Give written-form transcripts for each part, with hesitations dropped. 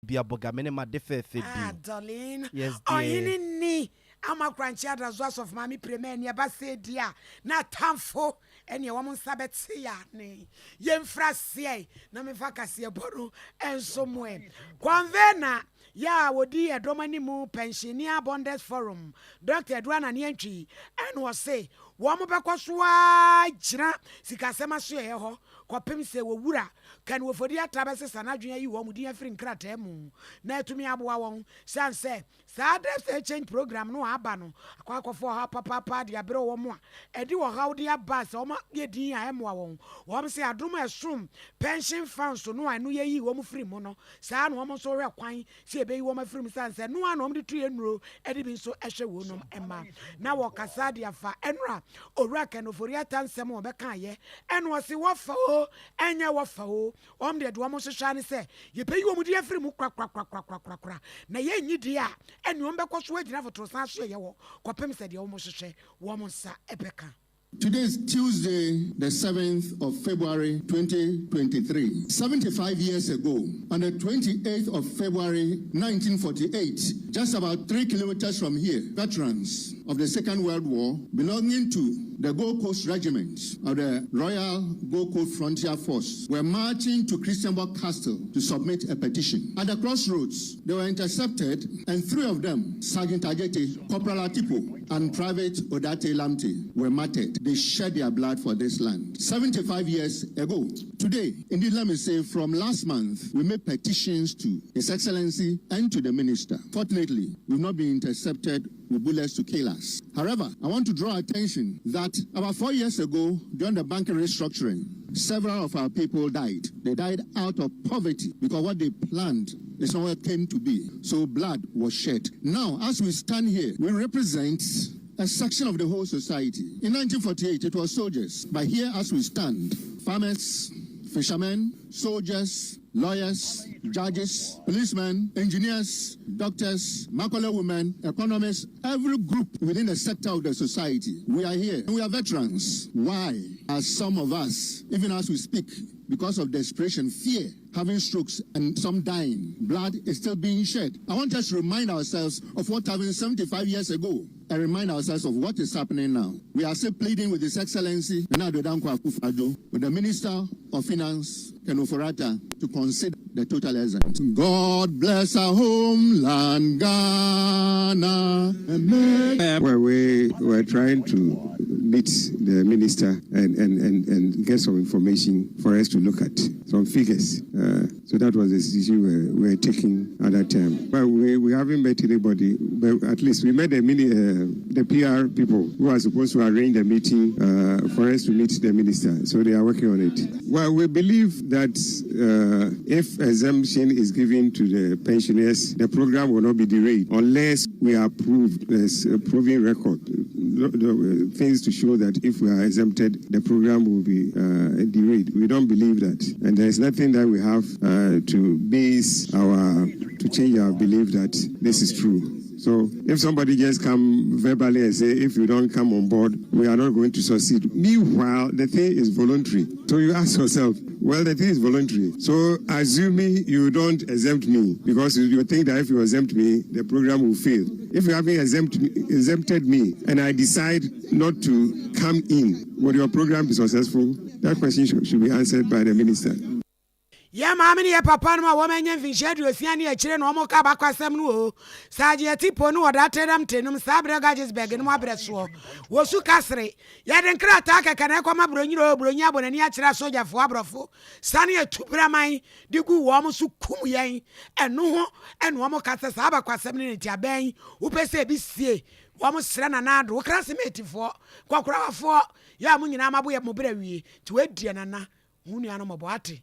Bia bogamene ma defefe Ah, darling. Yes, Oh, dear. ni. I'm a grandchild as well of Mammy Premier, near Basse, dear. Not Tamfo, and your woman Sabbath see ne. Yen frasie, Namifakasia Boru, and somewhere. Convena, ya, would dear Domini Moo, Pensioner Bonders Forum, Dr. Edwana Nientry, and was say, Wamabakwa, Jina, Sikasema Sue, Kopim se wura, can we for dear Tabas and Adria, you won't dear friend Cratemu. Now to me, Abu San say, Saturday change program no abano. Quack for her papa, dear bro, more. And do how dear bass or my dear Emwa. One say, I do my assume pension funds to know I knew ye woman free mono. San woman so real quine, see a baby woman free son said, no one on the tree and row, and been so asher woman Emma. Now walk a sadia fa enra, or rack and for your tan some more bacaye, and was the waffle, and your waffle. The Duamo shiny say, you pay you with your free crack. Na ye ni dia, and you remember what's waiting for Trosash, Quapem said the almost say, woman sa epica. Today is Tuesday, the 7th of February, 2023. 75 years ago, on the 28th of February, 1948, just about 3 kilometers from here, veterans of the Second World War belonging to the Gold Coast Regiment of the Royal Gold Coast Frontier Force were marching to Christianborg Castle to submit a petition. At the crossroads, they were intercepted, and 3 of them, Sergeant Ajete, Corporal Atipo, and Private Odate Lamte, were martyred. They shed their blood for this land. 75 years ago, today, indeed, let me say, from last month, we made petitions to His Excellency and to the Minister. Fortunately, we've not been intercepted with bullets to kill us. However, I want to draw attention that about 4 years ago, during the banking restructuring, several of our people died. They died out of poverty because what they planned is not what came to be. So blood was shed. Now, as we stand here, we represent a section of the whole society. In 1948, it was soldiers. But here, as we stand, farmers, fishermen, soldiers, lawyers, judges, policemen, engineers, doctors, Makola women, economists, every group within the sector of the society. We are here. We are veterans. Why are some of us, even as we speak, because of desperation, fear, having strokes, and some dying, blood is still being shed? I want us to remind ourselves of what happened 75 years ago and remind ourselves of what is happening now. We are still pleading with His Excellency, with the Minister of Finance, Ken Oforata, to consider the total exempt. God bless our homeland, Ghana. Well, we were trying to meet the minister and get some information for us to look at, some figures. So that was the decision we were taking at that time. But we haven't met anybody, but at least we met the PR people who are supposed to arrange the meeting for us to meet the minister. So they are working on it. Well, we believe that if exemption is given to the pensioners, the program will not be derailed unless we are proved, there's a proving record, things to show that if we are exempted, the program will be derailed. We don't believe that. And there's nothing that we have to change our belief that this is true. So if somebody just come verbally and say, if you don't come on board, we are not going to succeed. Meanwhile, the thing is voluntary. So you ask yourself, well, the thing is voluntary. So assuming you don't exempt me, because you think that if you exempt me, the program will fail. If you haven't exempted me and I decide not to come in, will your program be successful? That question should be answered by the minister. Ya mamini ya papa no woman yen finchedu afiani a kire no mo ka bakwasem no saje tipo no odate dam tenum sabre gajes beg no abreso wo su kasre ya den krata ka kana kwa mabronyiro bronya bonani a kire soja fo abrofo sane atubraman digu wo mo su kum yen eno ho eno wo mo kasa sa bakwasem ne ti aben wo pese bi sie wo mo sre na na do krasemeti fo kwakura fo ya mo nyina mabo ye mo brawie ti wadie nana hunu ya no mo boate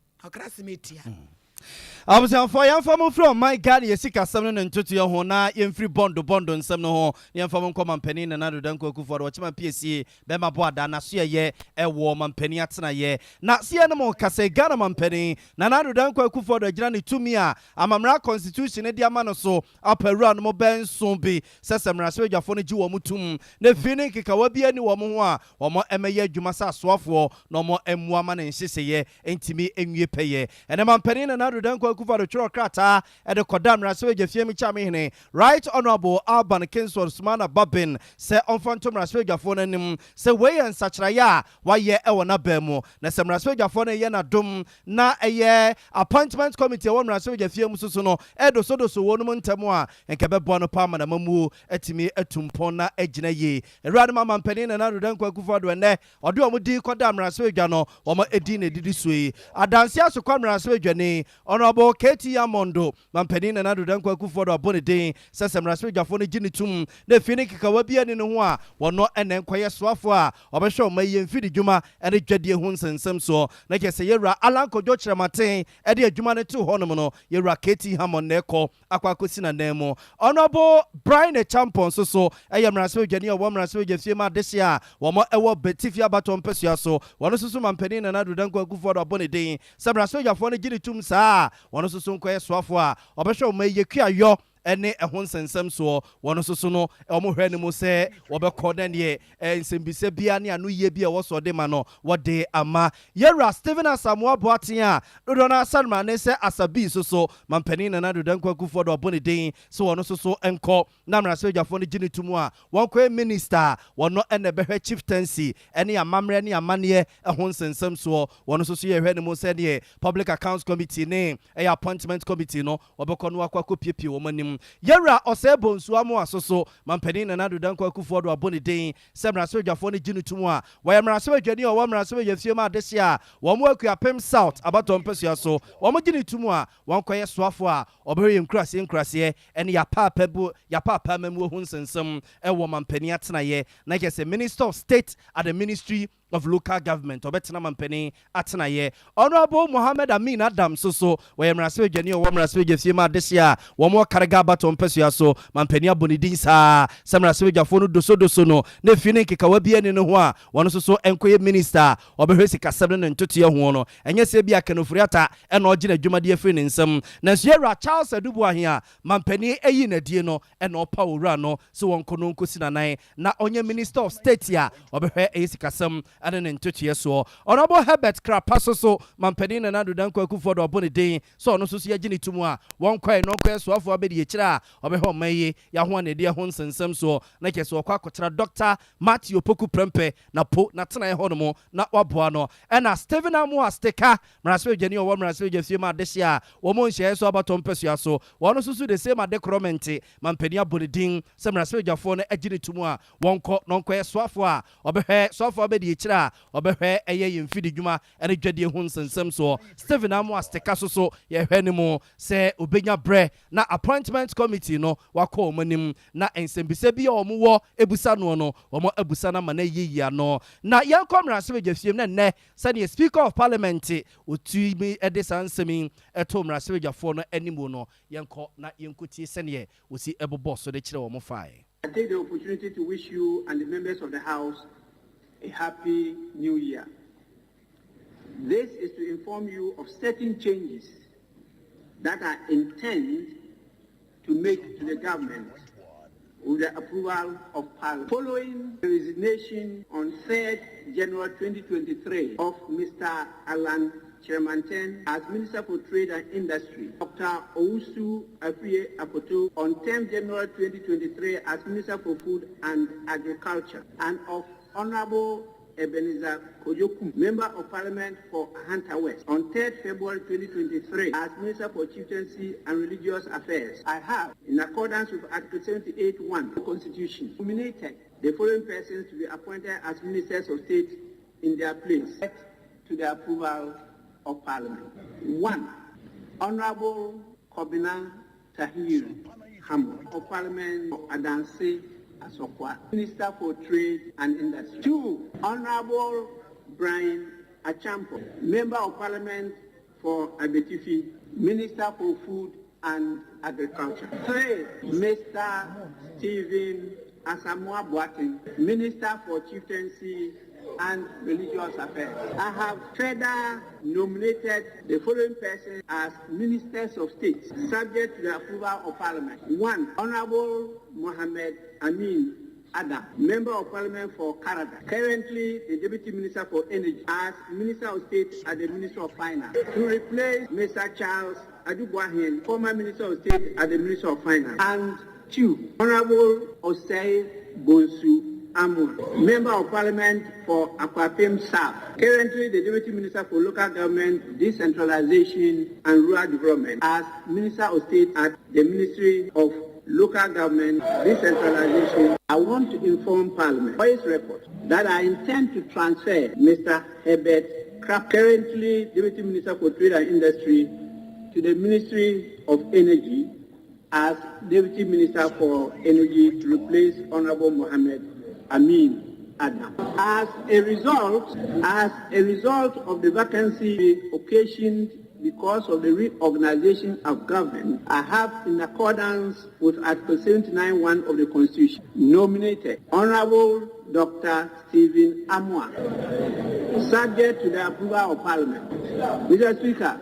I was on fire from my God, Yesika 7 and 2 your hona, free bond and some no, young from common penny and another don't go for watch my PSC, Bema Boada, Nasia ye, a woman penny at ye, not see animal Case Ganaman penny, Nanado don't go for the journey to me. I'm a constitution, a diamond so, up a run, more ben soon be, says some Raswaja for the Jew mutum, the feeling Kikawabi any woman, or more Emma Jumasa swap no more M woman and Sissy, ain't me and ye pay, and I'm penny and another don't go Akufo-Addo twerɛ krataa ɛde kɔda mmarahyɛbadwa fie mi kyame hene Right Honorable Alban Kingsford Sumana Babin sɛ ɔmfa nto mmarahyɛbadwafoɔ no anim sɛ wei yɛ nsakyerɛeɛ a wayɛ ɛwɔ n'abɛn mu na sɛ mmarahyɛbadwafoɔ no yɛ n'adom na ɛyɛ appointment committee ɛwɔ mmarahyɛbadwa fie mu soso no ɛdosodoso wɔn mu ntɛm a nka bɛboa no pa ama na mamuo atumi atumpɔn na agyina yie awurade ma mampanin na Nana Dankwa Akufo-Addo ɛnɛ ɔde ɔmo di kɔda mmarahyɛbadwa no ɔmo edi na edidi so yi adanse asokɔ mmarahyɛbadwa ni Honorable KT Amondo mampanin na Nana Dankwa Akufo-Addo abɔ ne den sɛ mmarahyɛbadwafoɔ no gye ne tum na efi ne kekawa bi ani ne ho a wɔno ɛnɛ nkɔyɛ soafo a ɔbɛhwɛ ɔmo yɛ mfidi dwuma ɛne dwadie ho nsɛnsɛm so na kyɛ sɛ yɛwura alankodwo kyerɛmaten ɛde adwuma no to hɔnom no yɛwura KT Hammond na ɛkɔ akɔ akɔsi na nan mu Honorable Brian Champon so ɛyɛ mmarahyɛbadwa ni ɔwɔ mmarahyɛbadwa fie ma adehye a wɔn ɛwɔ Betifi abato mpɛsua so wɔn nso so mampanin na Nana Dankwa Akufo-Addo abɔ ne den sɛ mmarahyɛbadwafoɔ no gye ne tum saa wɔn nso so nkɔyɛ soafo a ɔbɛhwɛ ɔmo yɛ kuayɔ ɛne ɛho nsɛnsɛm soɔ wɔn nso so no ɔmo hwɛ ne mu sɛ wɔbɛkɔ na neɛ nsɛmbisa bia ne ano yie bi a wɔsɔ de ma no wɔde ama yɛwura Stephen Asamoah Boateng a dodoɔ no asanma ne sɛ asabi so mampanin na Nana Dankwa Akufo-Addo abɔ ne den sɛ wɔn nso so nkɔ na mmarahyɛbadwafoɔ no gye ne tum a wɔn kɔɛ minister wɔn ɛna bɛhwɛ chieftaincy ɛne amammerɛ ne amanneɛ ɛho nsɛnsɛm soɔ wɔn nso so yɛhwɛ ne mu sɛ neɛ public accounts committee ne ɛyɛ appointment committee no wɔbɛkɔ no akɔ akɔpiepie wɔn anim yɛwura ɔsɛ bonsuo mu asoso mampanin na Nana Dankwa Akufo-Addo abɔ ne den sɛ mmarahyɛbadwafoɔ no gye ne tum a wɔyɛ mmarahyɛbadwani a ɔwɔ mmarahyɛbadwa fie ma adehye a wɔn akua Pem South abatɔ mpɛsua so wɔn gye ne tum a wɔn kɔyɛ soafo a ɔbɛyɛ nkuraseɛ ɛne yapaapa mamu ho nsɛnsɛm ɛwɔ mampanin atenaeɛ na kyɛ sɛ Minister of State at the Ministry of Local Government ɔbɛtena mampanin atenaeɛ Honorable Mohammed Amin Adam so wɔyɛ mmarahyɛbadwani a ɔwɔ mmarahyɛbadwa fie ma adehye a wɔn karega abatɔ mpɛsua so mampanin abɔ ne din saa sɛ mmarahyɛbadwafoɔ no dosodoso no na efi ne nkekawa bi ani ne ho a wɔn nso so nkɔyɛ minister ɔbɛhwɛ sikasɛm ne ntotoɛ ho no ɛnyɛ sɛ bi akanofori ata ɛna ɔgye n'adwumadeɛ firi ne nsam na nso yɛwura Charles Adubuahe a mampanin ayi n'adie no ɛna ɔpa owura no sɛ wɔn nkɔ no nkosi nanan na ɔnyɛ Minister of State a ɔbɛhwɛ ɛyɛ sikasɛm ɛne ne ntotoɛ soɔ Honorable Herbert Krapa so mampanin na Nana Dankwa Akufo-Addo abɔ ne den sɛ ɔno nso so yɛgye ne tum a wɔn kɔɛ no nkɔyɛ soafo abɛdi akyire a ɔbɛhwɛ ɔman yi yɛaho anadi ho nsɛnsɛm soɔ na kyɛ sɛ ɔkɔ akɔkyerɛ Dr. Matthew Poku Prempeh na po na tena hɔ no mu na waboa no ɛna Stephen Amoa Steka mmarahyɛbadwani ɔwɔ mmarahyɛbadwa fie ma adehye a wɔn nhyiaeɛ so abatɔ mpɛsua so wɔn nso so de same adekorɔmɛnte mampanin abɔ ne din sɛ mmarahyɛbadwafoɔ no agye ne tum a wɔnkɔ na ɔnkɔyɛ soafo a ɔbɛhwɛ soafo abɛdi akyire a ɔbɛhwɛ ɛyɛ yɛn mfidi dwuma ɛne dwadie ho nsɛnsɛm soɔ Stephen Amoa Steka so yɛhwɛ ne mu sɛ obenya brɛ na appointment committee no wakɔ wɔn anim na nsɛmbisa bi a wɔn wɔ ebusa no wɔn ebusa na ma na yiyia no na yɛn kɔ mmarahyɛbadwa fie mu na nnɛ sɛdeɛ Speaker of Parliament otumi ɛde saa nsɛm yi ɛto mmarahyɛbadwafoɔ no anim no yɛn kɔ na yɛn kɔ tie sɛdeɛ osi ɛbobɔ so de kyerɛ wɔn fae. I take the opportunity to wish you and the members of the House a happy new year. This is to inform you of certain changes that I intend to make to the government with the approval of Parliament. Following the resignation on 3rd January 2023 of Mr. Alan Chairmanten as Minister for Trade and Industry, Dr. Owusu Afie Akoto on 10th January 2023 as Minister for Food and Agriculture, and of Honorable Ebenezer Kojoku, Member of Parliament for Hunter West, on 3rd February 2023 as Minister for Chieftaincy and Religious Affairs. I have, in accordance with Article 78(1) of the Constitution, nominated the following persons to be appointed as Ministers of State in their place, to the approval of Parliament. 1. Honorable Kobina Tahir Hammond of Parliament for Adanse Asokwa, Minister for Trade and Industry. 2. Honorable Brian Achampo, Member of Parliament for Abetifi, Minister for Food and Agriculture. 3. Mr. Stephen Asamoah Boateng, Minister for Chieftaincy and Religious Affairs. I have further nominated the following persons as Ministers of State, subject to the approval of Parliament. 1. Honorable Mohammed Amin Adam, Member of Parliament for Canada, currently the Deputy Minister for Energy, as Minister of State at the Ministry of Finance, to replace Mr. Charles Ajubuahin, former Minister of State at the Ministry of Finance. And 2, Honorable Osei Bonsu Amu, Member of Parliament for Akwapim South, currently the Deputy Minister for Local Government, Decentralization and Rural Development, as Minister of State at the Ministry of Local Government, Decentralization. I want to inform Parliament for its record that I intend to transfer Mr. Herbert Kraft, currently Deputy Minister for Trade and Industry, to the Ministry of Energy as Deputy Minister for Energy to replace Honorable Mohammed Amin Adam. As a result of the vacancy occasioned because of the reorganization of government, I have, in accordance with Article 79(1) of the Constitution, nominated Honorable Dr. Stephen Amwa, subject to the approval of Parliament. Mr. Speaker,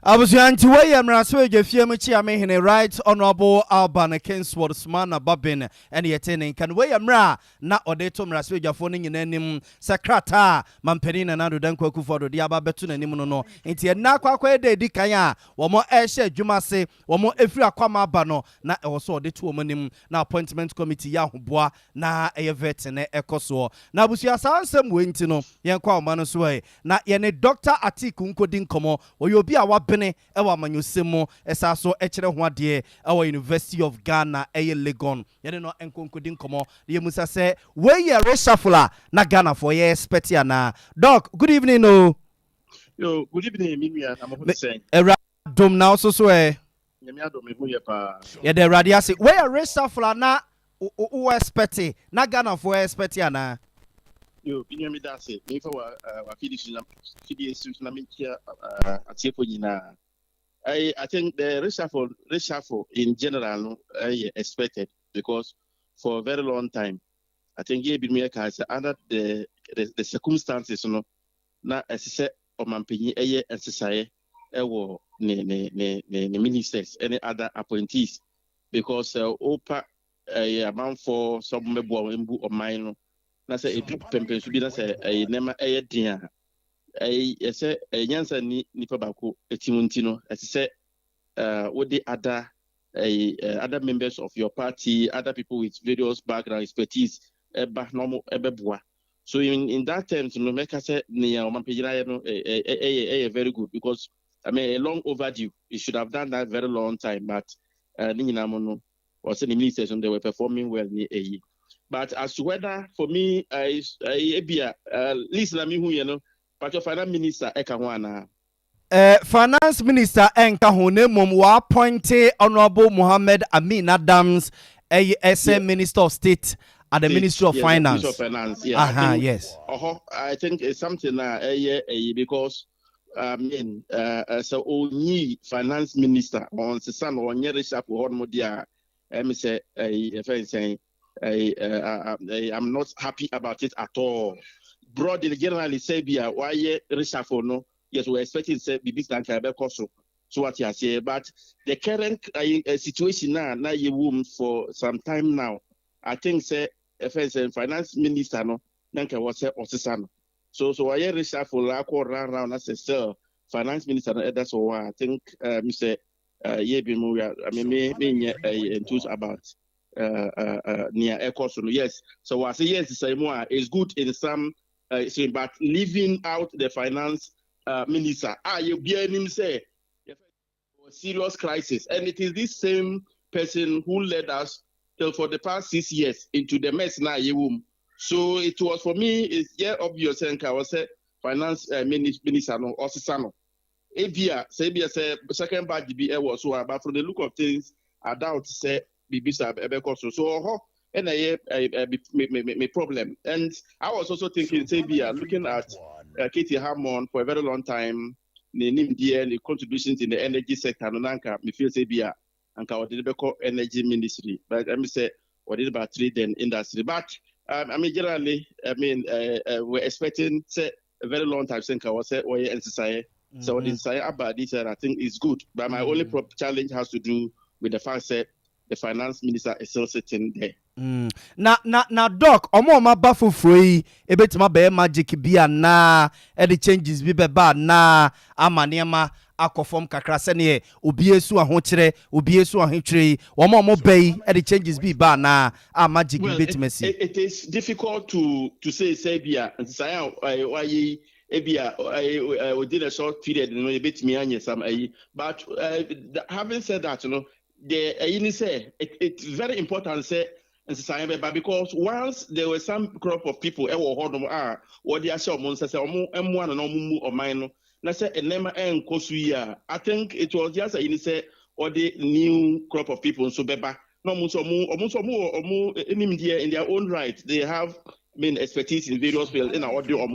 Abusuanti William Rasweje Fiamuchi Amehine Right Honorable Alban Kingsworth Smana Babin and Yetene can William Ra na Odetum Rasweja phoning in enim Sakrata Mamperina Nadu Danko Kufodo Diaba Betuna Nimuno Inti na kwa de dikaya wamo eshe Jumase wamo efri akwama bano na also de two monim na appointment committee ya hubwa na evetene ekoso na abusia sansem wentino yenkwa omano soe na yene Dr. Atiku nkodin komo oyobi a bene ewa manyusemo esaso echere ho ade ewa University of Ghana Legon yene no enkonkodin komo ye musa se we ye reshuffle na Ghana for ye expect ya na doc good evening no yo good evening mimia na mo say era dom na so nyame adom me hu ye pa ye de radia se we ye reshuffle na o expect na Ghana for expect ya na yo binyami da se me fa wa fidi na me kia atiefo nyina I think the reshuffle in general no expected because for a very long time I think ye bi me ka say under the circumstances no na esese omampanyi exercise ewo ne ministers any other appointees because opa amount for some mebo mbu oman no na say e pempen so bi na say nema dia say nyansa ni nipa bako etimunti no say what the other members of your party, other people with various background expertise normal ebeboa. So in that terms no make say near omampejira no very good because I mean a long overdue. You should have done that very long time, but no or the ministers they were performing well but as to whether for me listen me who you know but your finance minister ekawana finance minister enka hone mom wa appointed Honorable Mohammed Amin Adams SM Minister of State at the Ministry of Finance. Ministry of Finance, yeah. Yes. I think it's something because so only finance minister on the son or near sharp or modia say I'm not happy about it at all. Broadly generally say why reshuffle no yes we're expecting say big than so what you say but the current situation now you womb for some time now I think say finance minister no nanka was say osisano so why reshuffle la ko round as a finance minister that's all I think Mr. me enthused about near Ecosun. Yes. So I say yes, the same one is good in some but leaving out the finance minister. You hear him say serious crisis, and it is this same person who led us till for the past 6 years into the mess now. So it was for me. It's obvious. And I was say finance minister no Osisano. Ebia say second batch be was so but from the look of things, I doubt say Bibisa Ebekoso. So and my problem. And I was also thinking, say, looking at Katie Hammond for a very long time, the contributions in the energy sector, Nanka, me feel say, and Kawadibeko energy ministry. But I mean, say, what is about trade and industry? But I mean, generally, we're expecting, say, a very long time since I was say, society. So this about this, I think is good. But my only challenge has to do with the fact that the finance minister is still sitting there. Na doc omo ma ba fofoi ebetima be magic bia na e the changes bi be ba na amanema akɔfɔm kakra sɛneɛ obie su ahokyerɛ obie su ahotwere wɔn a wɔn bɛyi de changes bi ba na magic bi betimasi. It is difficult to say bia nsaya wayi ebia within a short period no betimi anya some but having said that it's very important say because once there were some crop of people what they are sure months say M1 and omu or mine na say enema enkosu I think it was just say or the new crop of people so beba no in their own right they have expertise in various fields in our audio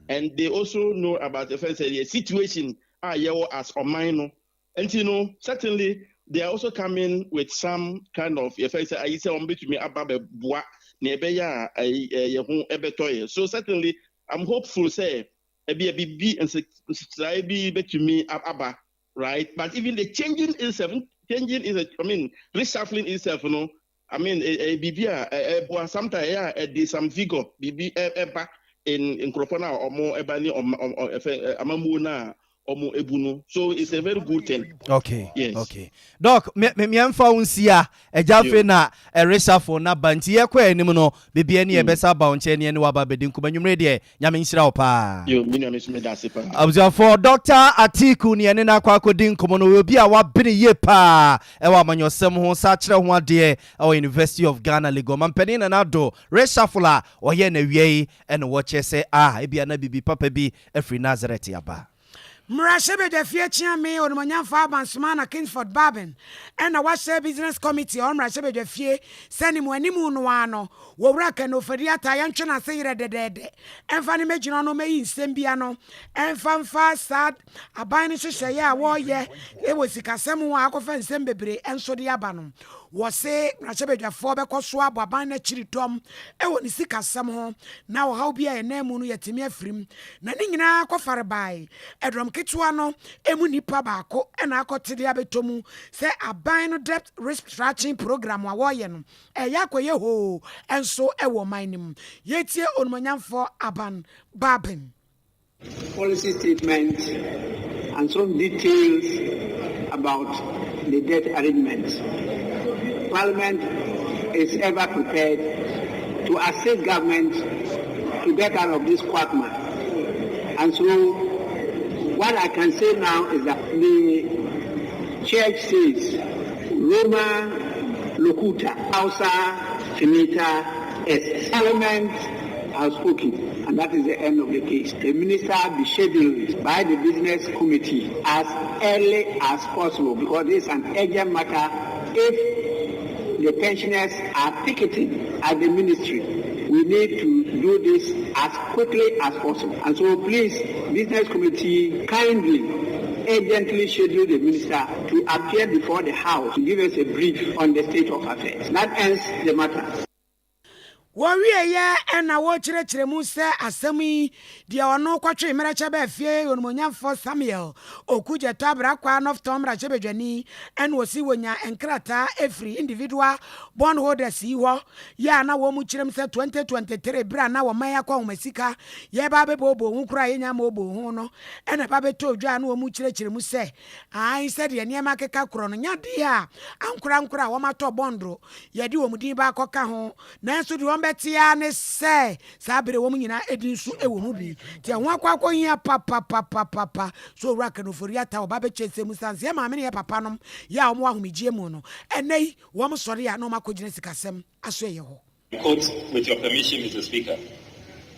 and they also know about the first situation as or minor and certainly they are also coming with some kind of so certainly I'm hopeful say right, but even the changing itself reshuffling itself sometimes there's some vigor in Kropona or more ebani or amamuna. So it's a very good thing. Okay. Yes. Okay. Doc, me amfa unsia ejafe na reshuffle na banti ye kwa enim no bibia ne ebesa ba onche ne waba bedin kuma nwumre de nyame nhyira wo pa. Yo, me na me da se pa. Observe for Dr. Atiku ne ne na kwa akodin komo no obi a wabene ye pa e wa manyosem ho sa kire ho ade e University of Ghana Legon mampani na do reshuffle a oye na wiei e no wo chese ebia na bibi papa bi afri Nazareth aba. Mrashebe de Fiachia me or Manyan Farban Sumana Kingsford Babin and a Washer Business Committee on Mrashebe de Fie send him when Nimuano will reckon no Feriata Yanchana say the dead and Fanny Majano May in Sembiano and Fanfa sad a banish shaya warrior it was a Casemu Akofen Sembebre and so the Abanum was say Mrashebe de Fobe swab a bana chili tom and when sick as some home now how be a name yet me frim Nanina Kofarbai Edrom Kitwano emuni pabako and akotidi abetomu say aban debt restructuring program wa woye no yakwaye ho enso ewo minim yetie onmanyam for aban babin policy statement and some details about the debt arrangements. Parliament is ever prepared to assist government to get out of this quagmire, and so what I can say now is that the church says, Roma locuta, Hausa finita est. Parliament has spoken, and that is the end of the case. The minister be scheduled by the business committee as early as possible because this is an urgent matter. If the pensioners are picketing at the ministry, we need to do this as quickly as possible. And so please, business committee, kindly, urgently schedule the minister to appear before the House to give us a brief on the state of affairs. That ends the matter. Warrior and a watcher Musa Asami, the ono quatri Merachabe Fie, Onmonian for Samuel, Okuja Tabra, Quan of Tom Rachebejani, and Wasiwanya and Krata, every individual, bondholder Siwa, Yana Womuchim said 2023, Brana, or Maya Kong Messica, Yababe Bobo, who cry in Yamobo Hono, and a Babe told Jan Womuchre Muse. I said, Yamaka Cron, Yadia, Ankra, Wamato Bondro, Yadu Mudiba Cocaho, Nansu Betiane say, Sabre woman in Edinsu Ewubi. Tia Wako ya papa, so Rakano for Yata or Babeche Musans, Yama, many a papanum, Yamwami Gemono, and they, one sorry, I know my Jessica Sem, I swear you. Quote with your permission, Mr. Speaker.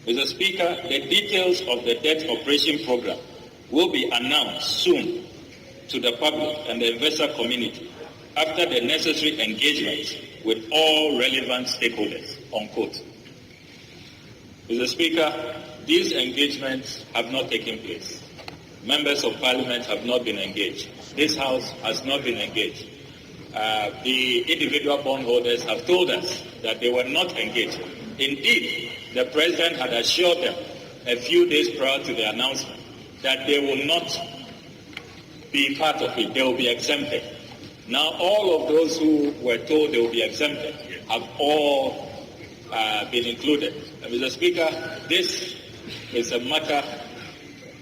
Mr. Speaker, the details of the debt operation program will be announced soon to the public and the investor community after the necessary engagements with all relevant stakeholders, unquote. Mr. Speaker, these engagements have not taken place. Members of Parliament have not been engaged. This House has not been engaged. The individual bondholders have told us that they were not engaged. Indeed, the President had assured them a few days prior to the announcement that they will not be part of it. They will be exempted. Now, all of those who were told they will be exempted have all been included. And Mr. Speaker, this is a matter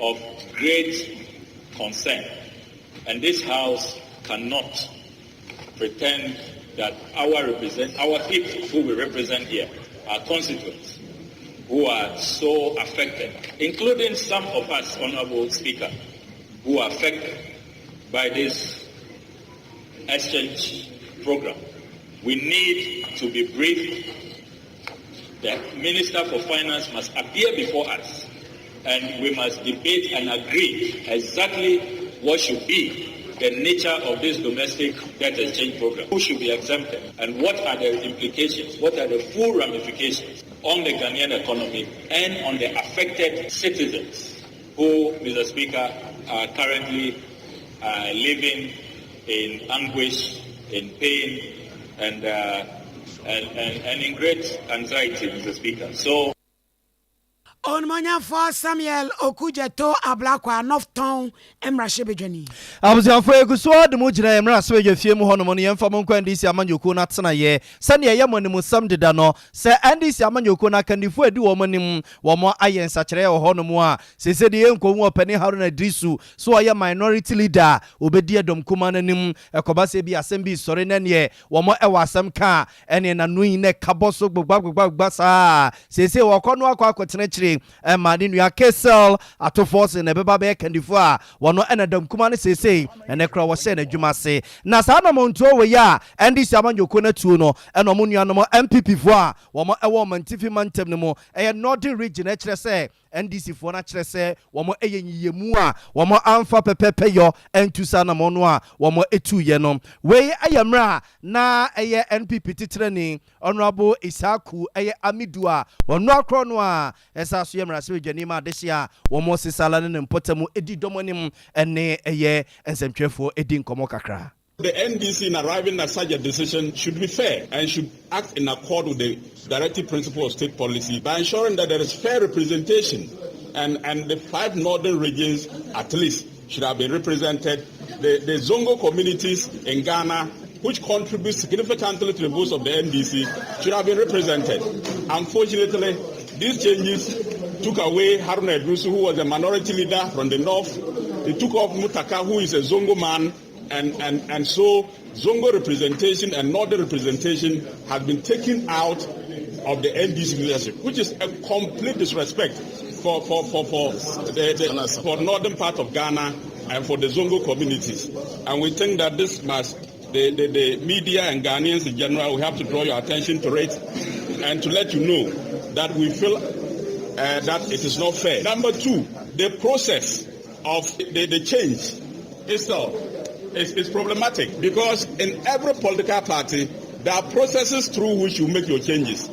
of great concern And this House cannot pretend that our people who we represent here, our constituents, who are so affected, including some of us, Honorable Speaker, who are affected by this exchange program. We need to be briefed. The Minister for Finance must appear before us, and we must debate and agree exactly what should be the nature of this domestic debt exchange program, who should be exempted, and what are the implications, what are the full ramifications on the Ghanaian economy and on the affected citizens who, Mr. Speaker, are currently living in anguish, in pain, and in great anxiety, Mr. Speaker. So, on manya for Samuel Okujeto Ablakwa Northtown Emrashebejani. I was afraid to swallow the Mujina Emra Sway, few more money and from Quendis Yamanoko Natsana ye. Sunny Yamonimus Sam de Dano, Sir Andy Yamanoko can defer do woman one more iron such a honomoa. Say the uncle penny Haruna Drisu, so I am minority leader, Obedia Dom Kumanim, a Kobasebi Assembly Sorenanye, one more ewa some car, and in a new neck Caboso Basa. Say Wakonwa Quatinetri. Madin ya Kessel ato force in Beba and Divoire wano enadom kumane say and ekra was saying adwuma se na sa na monto we ya and this amanjoko na tuo no eno mo nuanom MPP fo a wo mo ewo mantifi mantem no mo northern region e kire say NDC fo na kire say wo mo eyiyemu a wo mo amfa pepepe yo entusa na mo no a wo mo etuye no we ayamra na eye NPP titrani honorable Isaku eye Amidua wono akro no a esa so yemra se dwanima desia wo mo sisala ne mpotemu edi domonim ene eye ensentwefo edi nkomo kakra. The NDC in arriving at such a decision should be fair and should act in accord with the directive principle of state policy by ensuring that there is fair representation and the 5 northern regions at least should have been represented. The Zongo communities in Ghana, which contribute significantly to the votes of the NDC, should have been represented. Unfortunately, these changes took away Haruna Idrisu, who was a minority leader from the north. They took off Mutaka, who is a Zongo man. And so Zongo representation and northern representation has been taken out of the NDC leadership, which is a complete disrespect for northern part of Ghana and for the Zongo communities. And we think that this must, the media and Ghanaians in general, we have to draw your attention to it and to let you know that we feel that it is not fair. Number 2, the process of the change itself is problematic because in every political party there are processes through which you make your changes,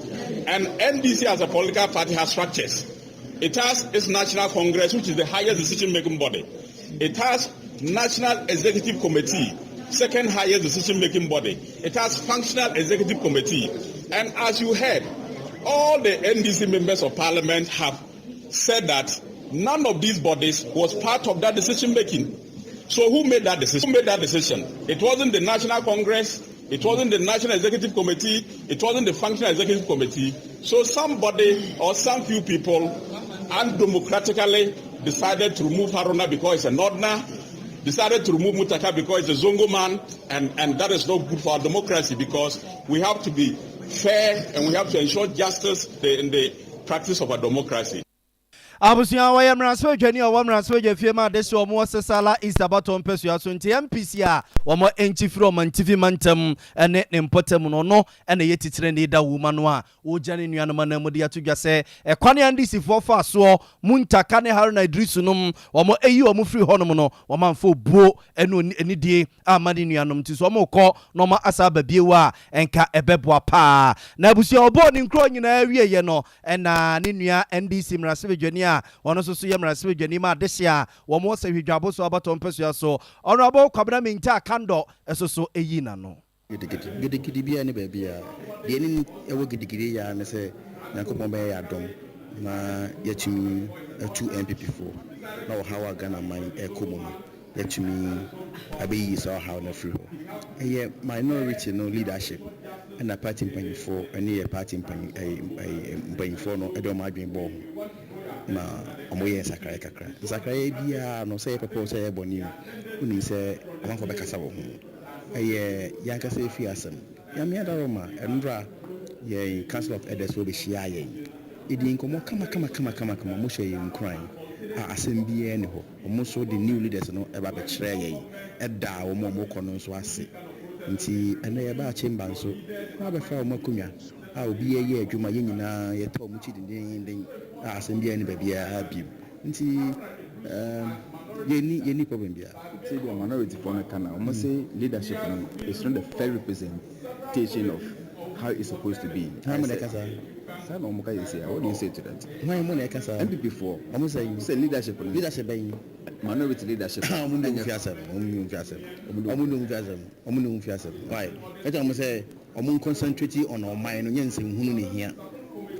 and NDC as a political party has structures. It has its National Congress, which is the highest decision-making body. It has National Executive Committee, second highest decision-making body. It has Functional Executive Committee, and as you heard, all the NDC members of Parliament have said that none of these bodies was part of that decision-making. So who made that decision? It wasn't the National Congress, it wasn't the National Executive Committee, it wasn't the Functional Executive Committee. So somebody or some few people undemocratically decided to remove Haruna because he's a Northerner, decided to remove Mutaka because he's a Zongo man, and that is not good for our democracy because we have to be fair and we have to ensure justice in the practice of our democracy. Abusia wa yamraso dwani o wamraso dwafie ma de so mo sesala is about on pesua so nti MPC a wo mo enchifiri o mantifi mantam ene ne mpotam no no ene yetitire ne da wuma no a wo jane nuanom na mu de atodwa se ekwane andisi fo fa so muntaka ne Haruna Idrisu nom wo mo eyi wo mo free honom no wo manfo buo ene enidie amade nuanom ti so mo kọ no ma asa babiewa enka ebeboa pa na abusia obo ni nkro nyina awie ye no ena ne nua NDC mrase dwani one so so yemrase dwani ma desia wo mo se hwedwabo so abaton pesua so honorable kwabena minta kando eso eyi na no gidigidi bia ne ba bia de ni ewo gidigidi ya ne se nakopon be ya dom na yatumi atu MPP4 na o hawa Ghana man ekomo no yatumi abeyi so hawa na free ho minority no leadership and a party mpanyifo ene ye party mpanyifo no edom adwen bo na omoye nsakra kakra nsakra bia no say papa say boni uni say amanfo be kasa wo ho eye yankasa efi asem ya me adaroma endra ye council of elders wo be hia ye edin komo kama mo hye ye nkran a asem bia ne ho omo so the new leaders no eba be kire ye eda wo mo kono nso ase nti ene ye ba chamber nso na be fa wo makunya a obi ye adwuma ye nyina ye to mu chi den a asem bia ne ba bia bi nti yeni problem bia say the minority for Canada almost say leadership is not the fair representation of how it's supposed to be. How many kasa? What do you say to that? Why many kasa? MPP for almost say leadership minority leadership. Why? I almost say concentrating on our mind here.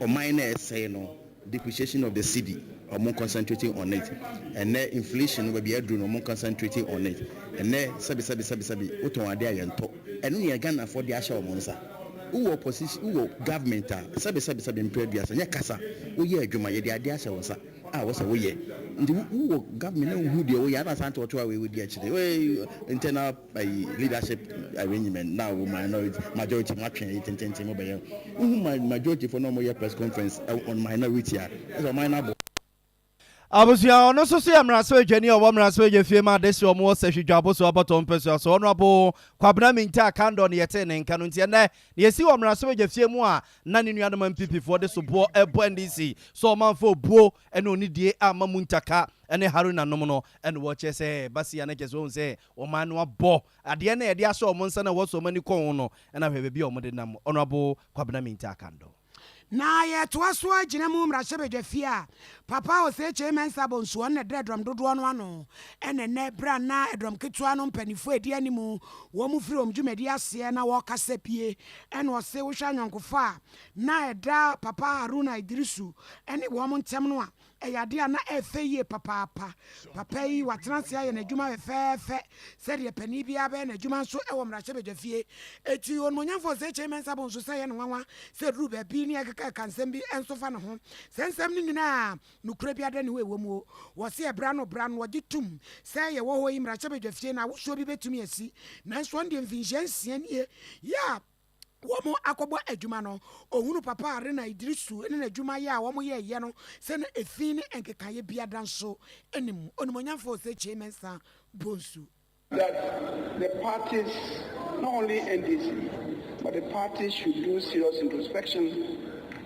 Or minor say no depreciation of the city. Or more concentrating on it, and then inflation will be a drone or more concentrating on it, and then sabi uto ade ayento and only again for the asha monsa who opposition who government sabi imprevious and kasa who ye adwuma ye de ade asha wonsa was away who government who the way other side to away with the actually way internal leadership arrangement now majority matching it majority for no more press conference on minority as a minor Abusia ono so se amraso adwani o wamraso adwafie ma desi o mo se hwedwabo so abato mpeso so ono abo kwabna minta kando ne yete ne nka no ntie ne yesi o amraso adwafie mu a na ne nuanom MPP for de so bo ebo NDC so manfo buo ene onidie ama muntaka ene haruna nom no ene wo che se basia na che so se o man no abo ade na ye de aso o mo nsa na wo so mani kon no ena hwebe bi o mo de nam ono abo kwabna minta kando na ye toa so agina mu mrahye papa o se chairman sabon so na dredrom dodo no ano ene ne bra na edrom ketua no mpanifo edi animu wo mu firi omdwumadi ase na wo kasa pie ene o se wo hwa nyonkofo na eda papa Haruna Idrisu ene wo mu ntem no a eyade na efeye papa yi watranse aye na dwuma fefe se de pani bia be na dwuma so e wo mrahye bedwafie eti onmonyamfo se chairman sabon so se ye no nwanwa se ru ba bi ni kansem bi enso fa ne ho sensem ni nyina nukura bi ada ne we mu wo se ebra no wo gitum se ye wo ho yi mrahye bedwafie na wo so bi betumi asi nanso on de mfinhyansia ne ya womo akobo adwuma no ohunu papa Haruna Idrisu ene na adwuma ya womo ye no se na efin enkekaye biada nso enim onimonyamfo se chemensa bonsu that the parties, not only NDC, but the parties should do serious introspection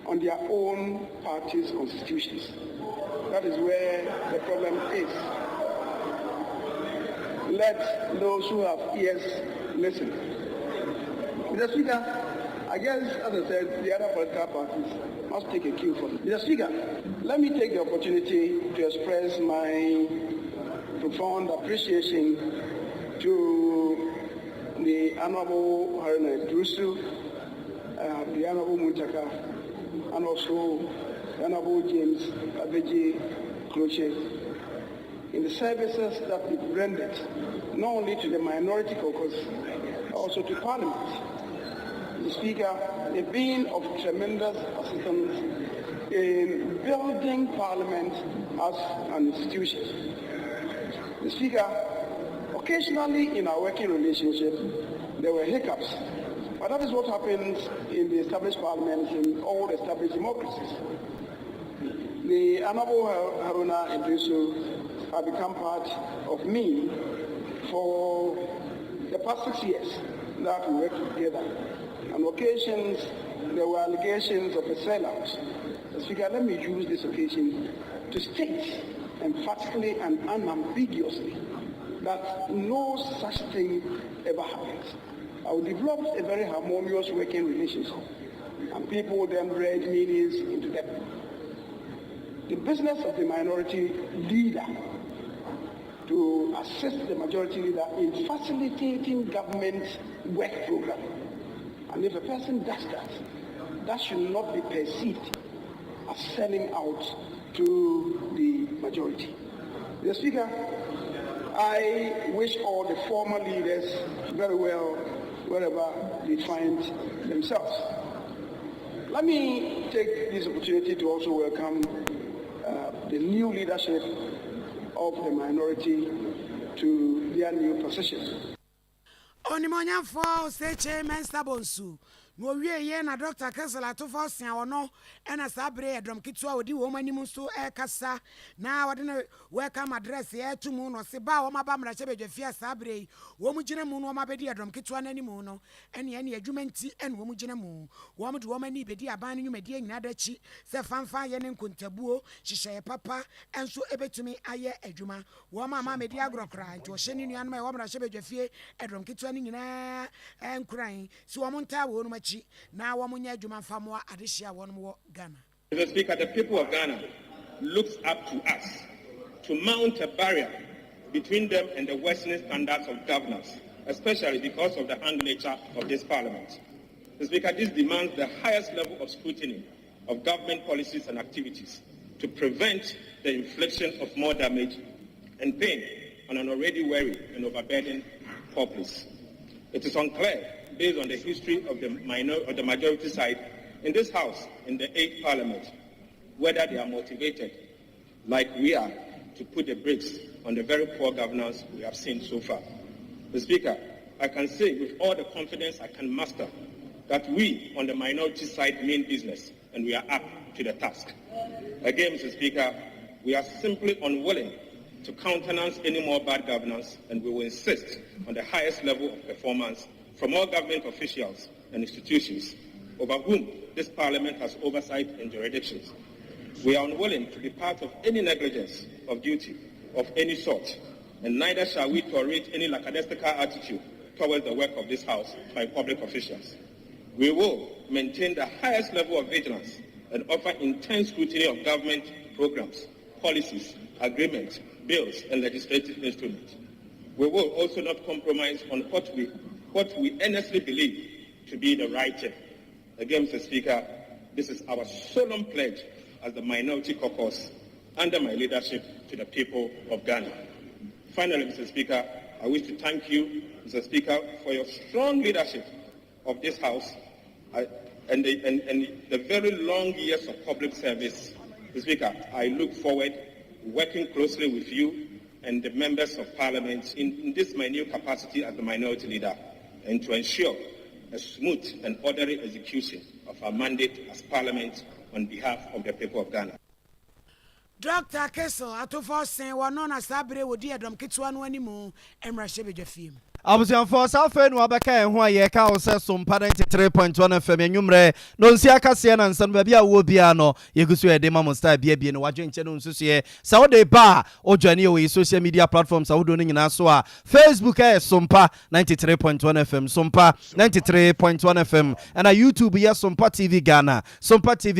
on their own party's constitutions. That is where the problem is. Let those who have ears listen. Mr. Speaker, I guess, as I said, the other political parties must take a cue from it. Mr. Speaker, let me take the opportunity to express my profound appreciation to the Honorable Haruna Idrisu, the Honorable Muntaka, and also the Honorable James Abeji Cloche in the services that they rendered not only to the minority caucus, but also to Parliament. Mr. Speaker, they've been of tremendous assistance in building Parliament as an institution. Mr. Speaker, occasionally in our working relationship, there were hiccups. But that is what happens in the established parliaments in all established democracies. The Honorable Haruna Idrisu have become part of me for the past 6 years that we worked together. On occasions, there were allegations of a sellout. Mr. Speaker, let me use this occasion to state emphatically and unambiguously that no such thing ever happened. We developed a very harmonious working relationship, and people then read meanings into them. The business of the minority leader to assist the majority leader in facilitating government work program. And if a person does that, that should not be perceived as selling out to the majority. Mr. Speaker, I wish all the former leaders very well wherever they find themselves. Let me take this opportunity to also welcome the new leadership of the minority to their new position. Onimonya for say chairman Sabonsu. No we na Dr. Kessela to for sia ono ena sabre edrom kitua odi wo manimu so e kasa na wode na welcome address e to mu no se ba wo maba mra chebe dwafia sabre wo mu gina mu no mabedi edrom kitua nani mu no ene adwuma nti ene wo mu gina mu wo mu de wo mani bedi aban no nyumadi nyina dachi se fanfa ye ne nkontabuo hihye papa enso ebetumi aye adwuma wo mama medi agrokra nti wo hye ni nuanom e wo mra chebe dwafie edrom kitua ni nyina enkran si wo mu nta wo no now, Mr. Speaker, the people of Ghana looks up to us to mount a barrier between them and the Western standards of governance, especially because of the hung nature of this parliament. Mr. Speaker, this demands the highest level of scrutiny of government policies and activities to prevent the infliction of more damage and pain on an already weary and overburdened populace. It is unclear, based on the history of the majority side in this House, in the 8th Parliament, whether they are motivated, like we are, to put the brakes on the very poor governance we have seen so far. Mr. Speaker, I can say with all the confidence I can muster that we on the minority side mean business and we are up to the task. Again, Mr. Speaker, we are simply unwilling to countenance any more bad governance, and we will insist on the highest level of performance from all government officials and institutions over whom this Parliament has oversight and jurisdictions. We are unwilling to be part of any negligence of duty of any sort, and neither shall we tolerate any lackadaisical attitude towards the work of this House by public officials. We will maintain the highest level of vigilance and offer intense scrutiny of government programs, policies, agreements, bills, and legislative instruments. We will also not compromise on what we earnestly believe to be the right thing. Again, Mr. Speaker, this is our solemn pledge as the Minority Caucus under my leadership to the people of Ghana. Finally, Mr. Speaker, I wish to thank you, Mr. Speaker, for your strong leadership of this House and the very long years of public service. Mr. Speaker, I look forward to working closely with you and the members of Parliament in this my new capacity as the minority leader, and to ensure a smooth and orderly execution of our mandate as Parliament on behalf of the people of Ghana. Dr. Kessel, atofo sen wono na sabre wodi edom kitwa no animu emra shebe dwafiem. Abusianfo safe no abeka en ho ayeka wo se Sompa 93.1 FM enwumre no nsi akase na nsan ba bia wo bia no yegusu ede ma monster bia no wadwenche no nsusuye sa wo de ba odwane we social media platforms a wodo no nyina so a Facebook Sompa 93.1 FM Sompa 93.1 FM and YouTube Sompa TV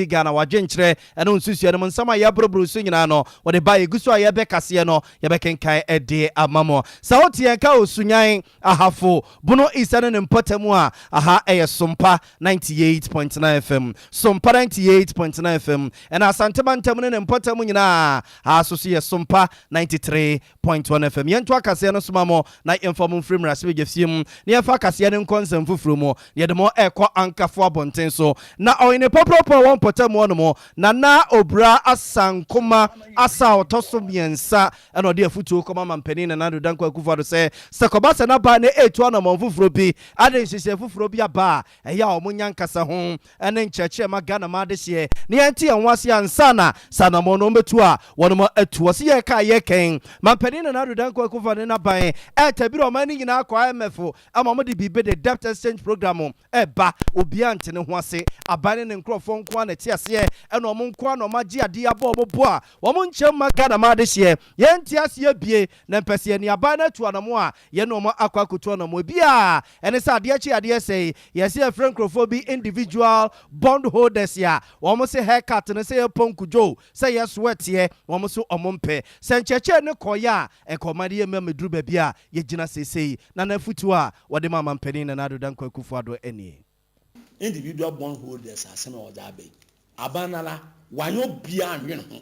Ghana wadwenche eno nsusuye no nsama ya brobro so nyina no wo de ba yegusu aye be kase no ye be kenkan ede amamo sa wo tie ka osunyan ahafo buno isane ne mpotemu a aha Sompa 98.9 FM Sompa 98.9 FM and asante bantam ne mpotemu nyina asoso ye Sompa 93.1 FM yento akase no somamo na inform frame rasebe gefiem ne yafa akase ne nkonsem fufuro mo ye de mo ekọ ankafo abonten so na oyine popropo won potemu no mo na obra asankoma asa otoso miensa eno de afutuo koma mampani na nado danko akufado se sekobasa na ba ne etu ana monfufuro bi ade nhyehyɛ fufuro bi aba eya omunya nkasa ho ene nkyerɛkyerɛ ma Ghana ma de hye ne yanti enwase ansana sanamo no metu a wono atu se ye ka ye ken mampani na nado danko akufado na ban tabiro mani nyina akwa MF ama mo de bibe de debt exchange program eba obi ante ne ho ase abane ne nkrofo nko ana ti ase ene omo nko ana magye ade aba omo bo a womo nkyem ma Ghana ma de hye yanti ase bie na mpese ne abane atu anamo a ye no mo akwakuto no mo bia ene sa ade achi ade say yes ye friend crofo individual bond holders ya womo se haircut ne se ponkujo say yes sweat ye womo so omompe sencheche ne koya enkomade ye memedru ba bia ye gina sesei na na futu a wode mama mpani na nado danko akufu ado eni individual bond holders aseme odabe abanala wanyo bia anwe ho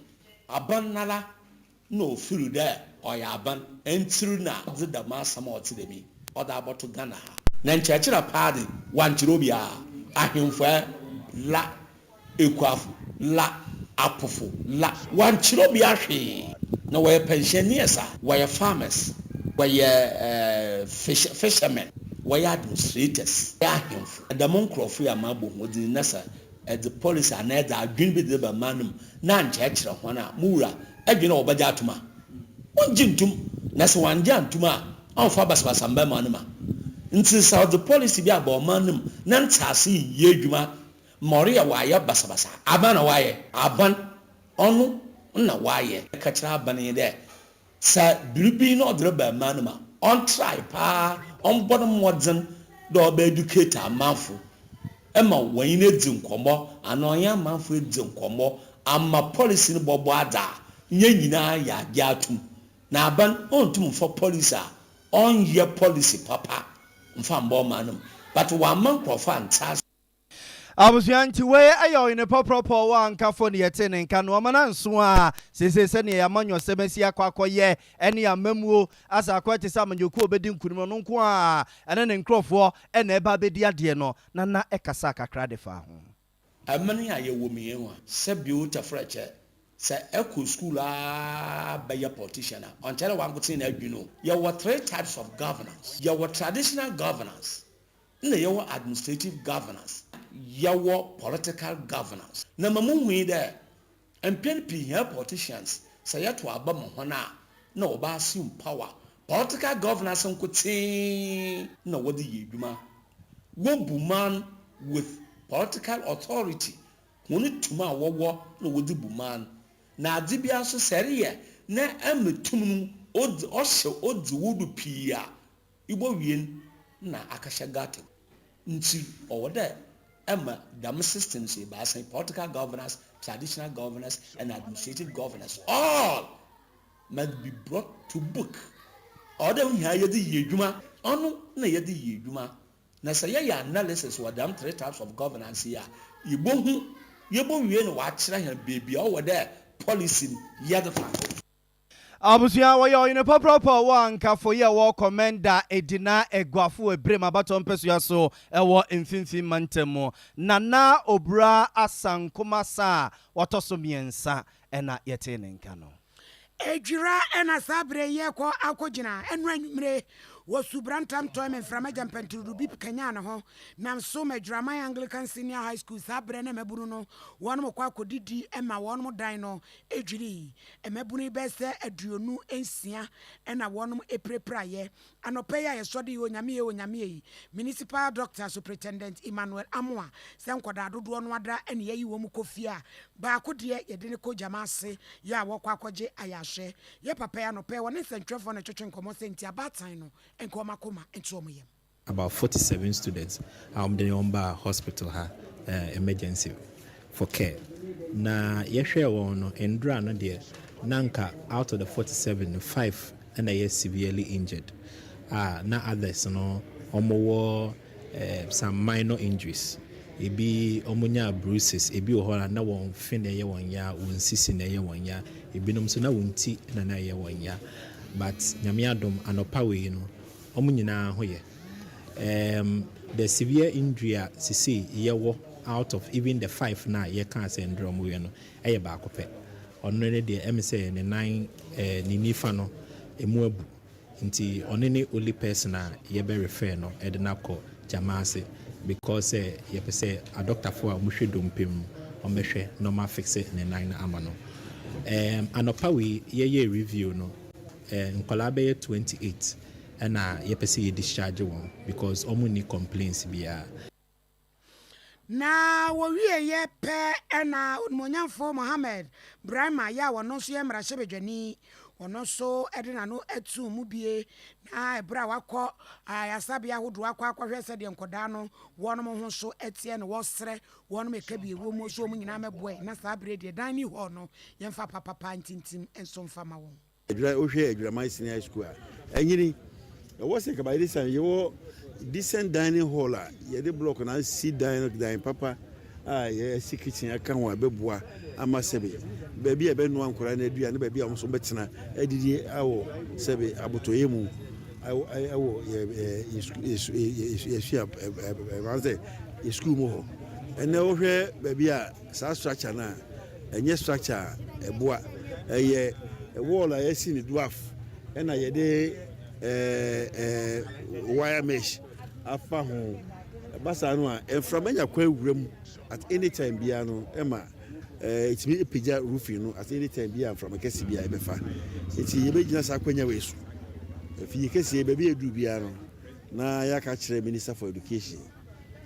abanala no firu there oya aban entru na the masama otidemi oda aboto Ghana na nchechira party wanchirobia ahemfo la ekwafu la apofo la wankyerɛ bi ahwee na wɔyɛ pensioners a wɔyɛ farmers wɔyɛ fishermen wɔyɛ administrators wɔyɛ ahemfo ɛdɛm nkurɔfo yɛ ama abɔ wɔdini na sɛ ɛde policy anaa ɛde adwene bi de ba mmaa no mu na nkyerɛkyerɛ wɔn a muwura adwene a wɔbɛgye atom a wɔngye ntom na sɛ wɔangye antom a ɔmfa basabasa mbɛma no ma nti sɛ ɔde policy bi aba ɔman no mu na ntaase yie adwuma mmɔre a wɔayɛ basabasa aban na wɔayɛ aban ɔno na wɔayɛ ɛka kyerɛ aban yi dɛ sɛ biribi na ɔde ba mmaa no ma ɔntrae paa ɔmbɔ no mmɔdzen dɛ ɔbɛ educate amanfo ɛma wɔnyi no adi nkɔmmɔ ana ɔnyɛ amanfo adi nkɔmmɔ ama policy no bɔbɔ ada nyɛ nyinaa yɛ agye atom na aban ɔntum mfa policy a ɔnyɛ policy papa mfa mbɔ ɔman no mu but wɔama nkurɔfo antaa abusua nti wei ayɛ ɔyene pɔpɔpɔ wɔ ankafo ne yɛte ne nka no ɔma no nso a sese sɛneɛ yɛamanyɔ sɛm asi akɔakɔyɛ ɛne amamuo asa akɔ te sɛ amanyokuo bɛdi nkunim no nko a ɛne ne nkurɔfoɔ ɛna ɛba bɛdi adeɛ no na ɛkasa kakra de fa ho ɛmane a yɛwɔ mmienu a sɛ bio tafrɛ kyɛ sɛ ɛkɔ school a bɛyɛ politician a ɔnkyɛre wankote na adwene yɛwɔ 3 types of governance yɛwɔ traditional governance na yɛwɔ administrative governance yɛwɔ political governance na mamu hui dɛ mpɛn pii hɛ politicians sɛ yɛto aba mo hɔ na wɔba assume power political governance nkotee na wɔde yɛ adwuma wɔbu man with political authority wɔn tuma a wɔwɔ na wɔde bu man na ade bi aso sɛreyɛ na ɛmɛtum no ɔhyɛ wudu pii a ibɔ wien na akahyɛ gata nti ɔwɔ dɛ ɛma dam systems baasa political governance traditional governance and administrative governance all must be brought to book ɔwɔ dɛ nhia yɛde yɛ adwuma ɔno na yɛde yɛ adwuma na sɛ yɛyɛ analysis wɔ dam 3 types of governance yi a yɛbɔ wie na wɔakyerɛ hɛn beebi a ɔwɔ dɛ policy yɛde fa abusua wɔyɛ ɔyene pɔpɔpɔ wɔ ankafo yɛ wɔ commander edina egwafo ebrem abato mpɛsua so ɛwɔ mfimfin mantam nana obra asankoma sa wɔtɔ so mmiɛnsa ɛna yɛte ne nka no edwira ɛna sabre yɛ kɔ akɔgyina ɛno anwumre Wasubrantam Toy and Framajan Pentu Bip Kenyana ho, Nam so Drama Anglican Senior High School, Sabre and Mebuno, one more Quaco Didi, Emma, one more Dino, Ejiri, and Mebuni Bessa, a Drionu, Ensia, and a one more Epre Praye, and Opea, a study on Yami, Municipal Doctor Superintendent Emmanuel Amwa, Sanquadado, Duanwada, and Ye Womukofia, Bakudia, Yedinico Jamase, Ya Wakwaje, Ayashe, Ye Papa, no pay one is and Trevor on a church and Commosentia Batino. And Komakoma and Somia. About 47 students are on the Omba Hospital emergency for care. Na yeshare one and drana dear Nanka out of the 47, 5 and they are severely injured. Na others no omo some minor injuries. Ebi omunya bruises, ebi ohola na won fin na ye won ya, won sisi na ye won ya, ebi nom so na won ti na ye won ya. But nyame adom anopa we no omu nyina ho ye the severe injury sisi yewo out of even the 5 na ye kan say ndrom we no eye ba akopɛ ɔno ne de em say ne nan ne nifa no emu abu nti ɔno ne only person a ye be refer no e de na kɔ jamase because ye pe say a doctor for amuhwe dompem ɔmɛhwɛ normal fix ne nan na ama no anopa we ye review no Nkolabe 28 and yepesi discharge one because omuni complaints biya. Na we ye pe ena Monyanfo Mohammed Brahma ya wono so ye mrahye ono so edina no etu mu bie na ebra wakọ ayasabe ahodo akọ akwahwe se de nkoda no wono mo ho so etie no wosre wono meka bie wo mo so mu nyina meboe na sabre de dan ni ho no yemfa papa ntintim enso mfa ma won Edwama Senior School. Enyini, was like by this time you decent dining hall. You the block and I sit dining papa. Yes, kitchen. I can't want beboa. I must say, baby, I been one Koran, and baby, I'm so much now. I did our Sebe Abutoyemu. I will school more. And now, baby, structure now. ɛnyɛ structure ɛboa ɛyɛ wall a yɛsi ne dwarf ɛna yɛde wire mesh afa ho basa no a mframanya kwa awura mu at any time bia no ɛma itimi epija roofing no at any time bia mframa kɛse bia ɛbɛfa eti yɛbɛgyina saa kwanya wei so fi kɛse baabi edu bia no na yɛaka kyerɛ minister for education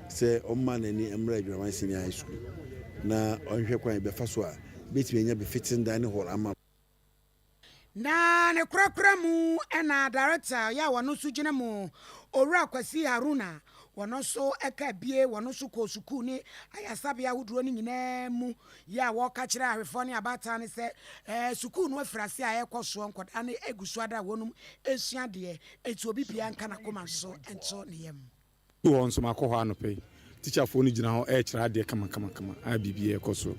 sɛ ɔmma n'ani mmra adwuma senior high school na ɔnhwɛ kwan bɛfa so a betimi anya befitting dining hall ama na ne kurakura mu ɛna director ya wɔno so gyina mu owura kwasi haruna wɔno so ɛka bie wɔno so kɔ sukuu ne ayasabea ahuduro ne nyinaa mu ya wɔka kyerɛ ahwefo ne abata ne sɛ sukuu no afirase a ɛkɔ so nkɔda ne egusu ada wɔnum esua deɛ eti obi bia nka na koma so ɛnto ne yam wɔn so makɔ hɔ anɔpɛ teacher fo no gyina hɔ ɛkyerɛ adeɛ kama a bibie ɛkɔ so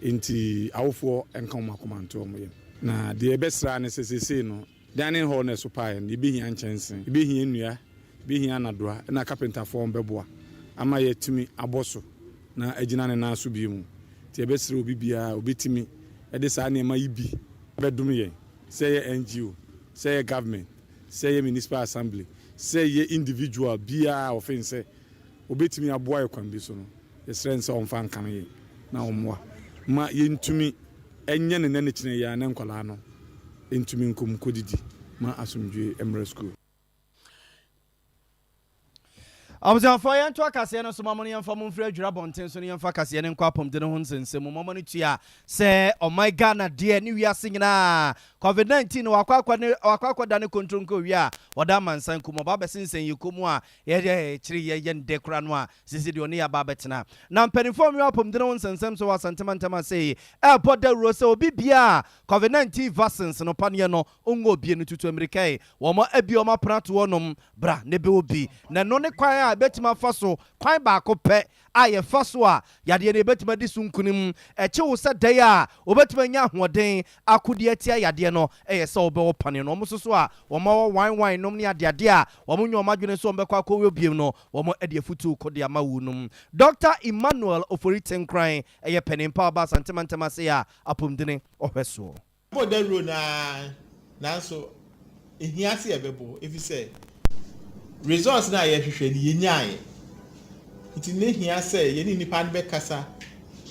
enti awofoɔ ɛnka wɔn akoma nto wɔn yam na deɛ ɛbɛsra ne sesese no dining hall ne so pae no ebihia nkyɛnse ebihia nnua ebihia anadoa na carpenter form bɛboa ama yɛtumi abɔ so na agyina ne nan so bi mu tie ɛbɛsra obi bia obetimi ɛde saa nneɛma yi bi bɛdom yɛn sɛ yɛ NGO sɛ yɛ government sɛ yɛ municipal assembly sɛ yɛ individual bia offense obetimi aboa yɛ kwan bi so no yɛsrɛ nsa ɔmfa nkan yɛ na ɔmmoa ma yɛntumi enye ne nane kyene ya na nkwala no entumi nkom kodidi ma asomdwe emre school Abuzanfo yɛn to akase no so mamon yɛn fa momfra adwura bonten so ne yɛn fa akase ne nkwa pomde ne ho nsensem mamon tua sɛ oh my Ghana dear ne wiase nyina COVID-19 wakwa da ne kontronko wi a oda mansan kuma ba besensen yikomu a ye kyiri ye nde kura no a sisi de oni ya ba betena na mpanifo mi apomde ne ho nsensem so wasantema sei airport da ro se obi bia COVID-19 vaccines no panie no ongo obie no tutu amerikai wo mo abi o ma prato wonom bra ne be obi na no ne kwan a betima fa so kwan ba ko pɛ a ye fa so a yade ne betima di sunkunim eche wo se dai a obetima nya hoden akode atia yade no eye se obe wo pane no mo so a wo ma wine nom ne ade a wo mo nyoma dwene so obe kwa ko obiem no wo mo ade afutu kode ama wunum Dr. Emmanuel Oforitin Kran eye penimpa ba santema se a apomdene ohweso boda ro na so ehia se ebebo if you say results na ye hwehwe ni yenyae iti ne hia say ye ni nipa be kasa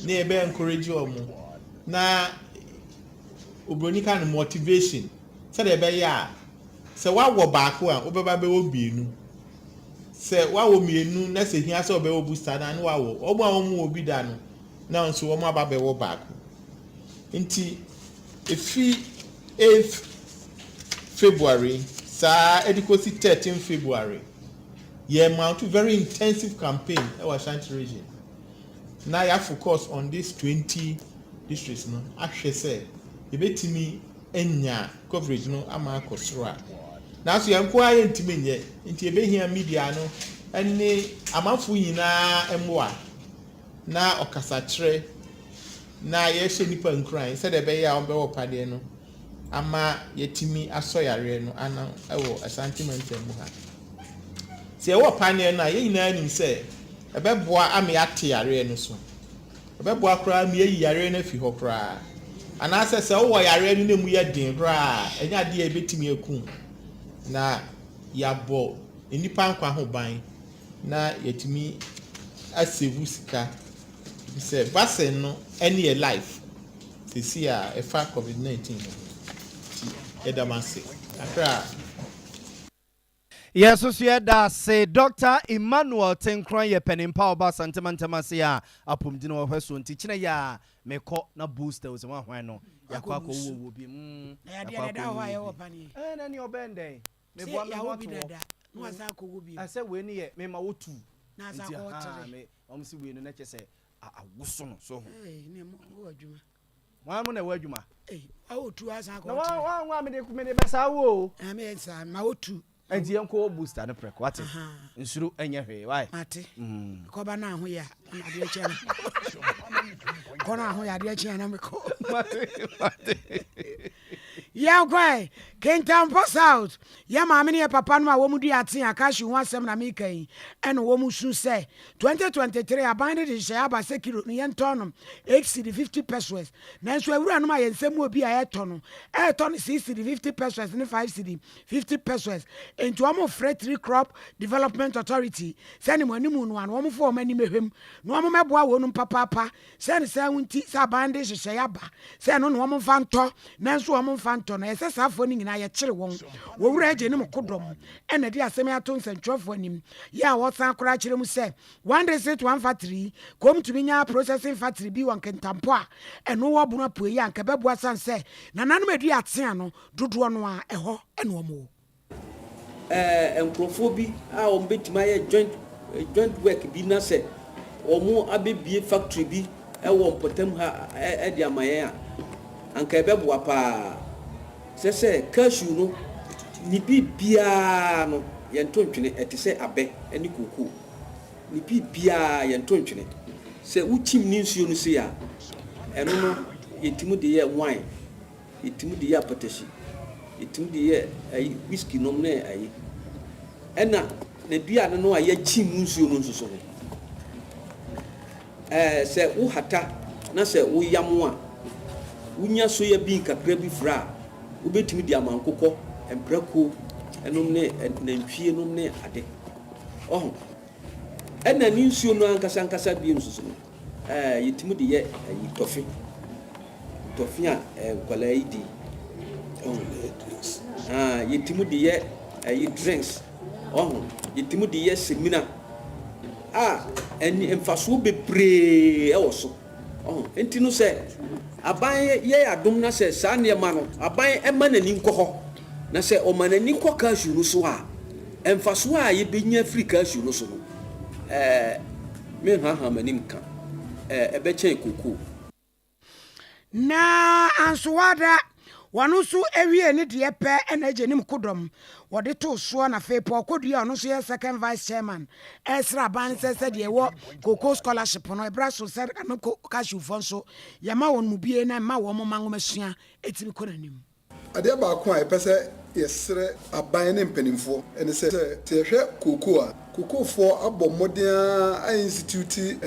na e be encourage omo na obronika no motivation say de be ya say wa wo baako a obeba be wo bienu say wa wo mienu na say hia say obe wo booster na wa wo omo awomu obi da no na nso wo aba be wo baako nti efi 8th February sa edikosi 13 February mount very intensive campaign in our Ashanti region now you focus on these 20 districts no ahwe say ebetimi enya coverage no ama akosora now so yanko aye ntimi nye nti ebehia media no ene amanfo nyina emwa na okasa kire na ye hye nipa nkran say de be ya on be wo pade no ama yetimi asoyare no ana ewo Ashanti mantam mu ha se ewo panel na ye nyina nim se ebeboa ame ate yare no so ebeboa kra me yi yare na fi ho kra ana se wo yare no nemu ye din kra enya de ebetimi akun na yabo enipa nkwa ho ban na yetimi asevu sika se vaccine no any life se see a efa COVID-19 Yes, so that say Dr. Emmanuel Tenkran ye penimpa oba santema se a apomdino wo hweso ntikyene ya meko na booster wo se wa hwan no yakwa ko wo bi ya da ho aye wo pani na ni obende me bua me wo bi dada no asa ko wo bi ase we ni ye me ma wo tu na asa ko tere me omsi we no na kyese awoso no so ne mo wo adwuma wa mo na wo adwuma otu asa ko na wa me de besa wo me sa ma otu enti enko booster no prek wate nsuru enye hwe why mate ko ba na ho ya na de che na ko na ho ya de che na me ko mate ya kwai Kentampo South, Yamamini Papa no womu di atia cashew one sem na mika yi and womu su say 2023 abandoned in Shaba Sekiro Nian tonum 50 pesos. Nanso awura no ma yensem obi a etono. Eton 50 pesos ne 50 pesos. Into amo freight three crop development authority. Send money moon one woman for many mehim. No amo meboa wonum papa. Send say unti sa abandoned Shayaba. Send on woman fanto. Nanso woman fanto na esesa foni na ye kire won. Wo wura je ne mkodom. Ena di asem ato nsentwofo nim. Ya wo san kora kire mu say 1 factory come to minya processing factory bi wan kentampo a eno wo bunu apoyi anka beboa san say na nanu medu atea no dodo no a eho eno mo enkrofo bi a o betima ye joint work bi na say omo abebie factory bi e wo mpotam ha e di amaye a anka beboa pa se cashew no ni bibia no ye ntontwene ete se abe eni koko ni bibia ye ntontwene se uchim ni nsuo no se ya eno no yetimu de ye wine yetimu de ye potashi yetimu de ye whisky nom na ayi ena na dua no a ye chim nsuo no nsuso no se wo hata na se wo yamo a wunya so ya bi kakra bi fra wo betimi de amankokɔ emprako enom ne nantwie nom ne ade oh ena ni nsuo no ankasa bi nsuso no yetimu de ye tofi a kwala idi yetimu de ye drinks yetimu de ye semina eni emfaso bebre e wo so enti no se aban ye adom na se sa ne ma no aban ema nani nkɔ na se o manani nkɔ cashew no so a emfaso a ye benya free cashew no so no me ha manim ka ebe chen koko na answada wanu su ewie ne de pe enaje nim kodom wode to so na fe po kodua ono so ye second vice chairman Esra ban se de wo koko scholarship no ebra so se no cashew fon so yama won mu bie na ma wo mo manwo masua etimi konanim ade ba ko a pese yesre aban ne mpanimfo ene se te hwe koko a kokofo abomoden a institute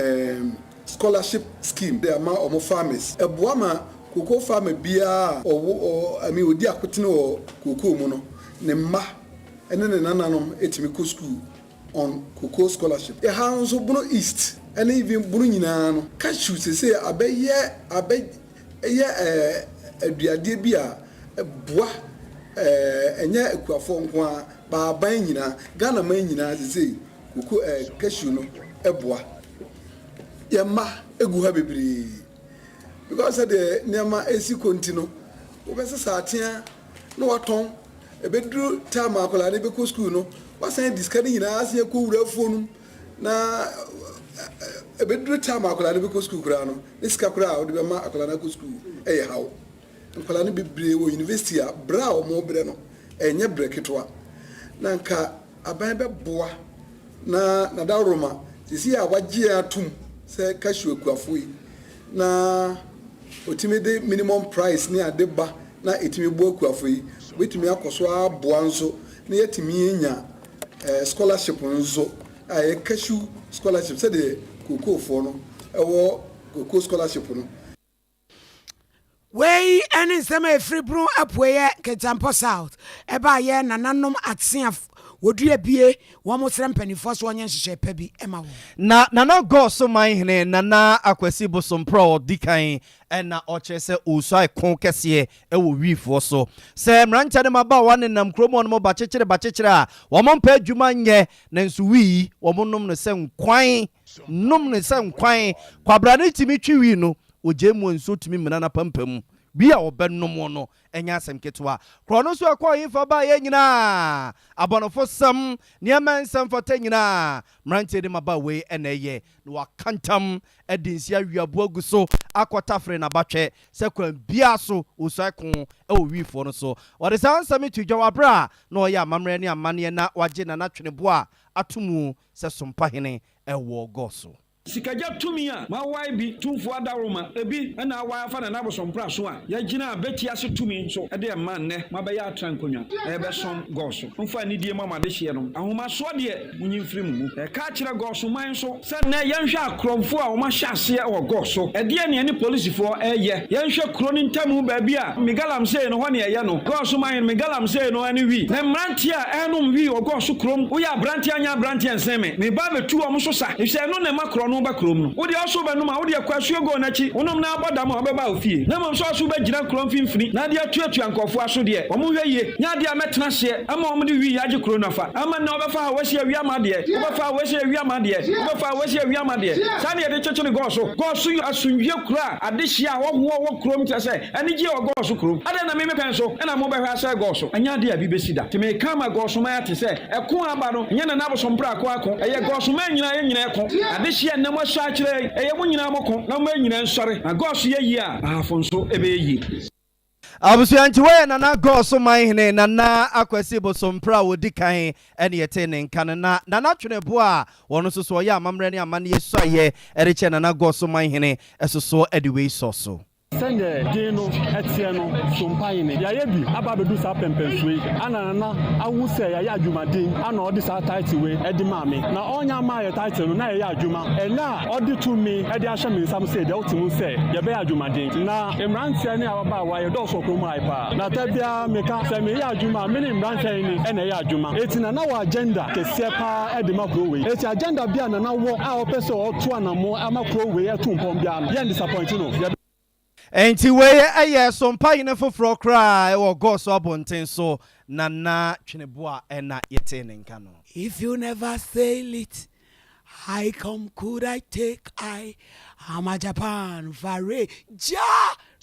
scholarship scheme de ama omo farmers eboama koko farmer bia odi akotene o koko mu no ne ma ene ne nananom etimi ko school on koko scholarship e ha nso bunu east ene even bunu nyina no cashew se abeye aduade bia boa enye ekuafo nko a ba ban nyina Ghana man nyina se koko cashew no eboa yema egu ha bebre because the niama esi kontino obese satia no waton ebedru time akola ne be ko school no wasan discard nyina asia ko wura fonu na ebedru time akola ne be ko school kura no niska kura o de be ma akola na ko school eye hawo akola ne bebre wo university a bra o mo bre no enye breketwa na nka aban be boa na da roma sisi a wagye atum se cashew ekuafoi na otimi de minimum price ni adeba na etimi bo ekuafoi wetimi akoso aboa nso na yetimi enya scholarship nso a cashew scholarship se de koko fo no ewo koko scholarship no wey ene nsema efri bru apoye Ketampo South eba ye nananom atia wodua bie wo mo sere mpanifo so onye nhyehyɛ pa bi ema wo na nana go so man hene nana akwasi bosompro dikan na oche se usai kon kese e wo wifo so se mrancha de maba wane nam kromo no ba chechire a wo mo mpa adwuma nye na nso wi wo mo nom no se nkwan kwabra ne timi twi no ojemu nso timi menana pampam bia obennom no enya asem ketwa krono so akwa yinfa ba ye nyina abonofo sam niama nsam fota nyina mrante de maba we eneye no wakantam edinsia wiabo aguso akotafre na batwe sekwan bia so usakon e wifo no so wode sansam tudwa wabra na oya amamre ne amane na waje na natwene bo a atomu se Sompa hene ewo goso Sikaja tumia, ma why be 2 for Daruma, a bit, and now why I found another some prasua. Yajina, Betty as to me, so a dear man, Mabaya Tranconia, Eberson Gosso, who find dear Mamma this year. And whom I saw dear, when you film, a catcher gosso, mine so, said na young shark crom for our Mashasia or Gosso, a dear any policy for a year, young shark cronin tamu babia, Migalam saying 1 year, Yano, Gosso mine, Migalam saying no any we. Then Brantia, Anum we or Gosso crom, we are Brantiana, Brantian Seme, me Babbe 2 Amusosa, if say no Macron. Backroom. Would you also be no would you question go nachi? Unum na badam about fee. No so so be jina crom finfini. Na dia tuatu ankofo aso de. Omo hweye. Nya dia metena hye. Ama omo de wi age kro nafa. Ama na obefa wasi awia made. Obefa wasi awia made. Obefa wasi awia made. Sa na de cheche go so. Go so asunwie kura ade hye a wo krom te se. Ani je go so krom. Ada na me pen so. E na mo be hwa se go so. Anya dia bi besida. Te me kama go so ma te se. Eko aba no. Nya na bo so mpra akọ. Eye go so ma nyina eko. Ade hye na mo sha kire eye mo nyina moko na mo nyina nsore na go so ye a afonso ebe yi abusu anti we na na go so man hene na na akwasi bo so mpra wodi kan ene yete ne nkan na na twene bo a wono so so ye amamre ne amane yeso aye ereche na na go so man hene esoso ediwe so Sende dino etieno sompaine ya yebi ababedu sa pempenswe anana awuse ya adwumaden ana odi sa title we edi maame na onya ma ya title na ya adwuma ena odi to me edi ahye me sam say de otimu say ya be adwumaden na emrantie ne ababa wa ye do so kromu aipa na tabia meka say me ya adwuma me ne emrantie ni ena ya adwuma etina na wa agenda kese pa edi makro we eti agenda bia na wo a opese oto anamo amakro we etumpom bia no ye disappoint no Enti we eye Sompa yine foforo kra e wo go so abonten so na tweneboa ena yete ne nka no. If you never sail it, I come could I take I'm a Japan Vare Ja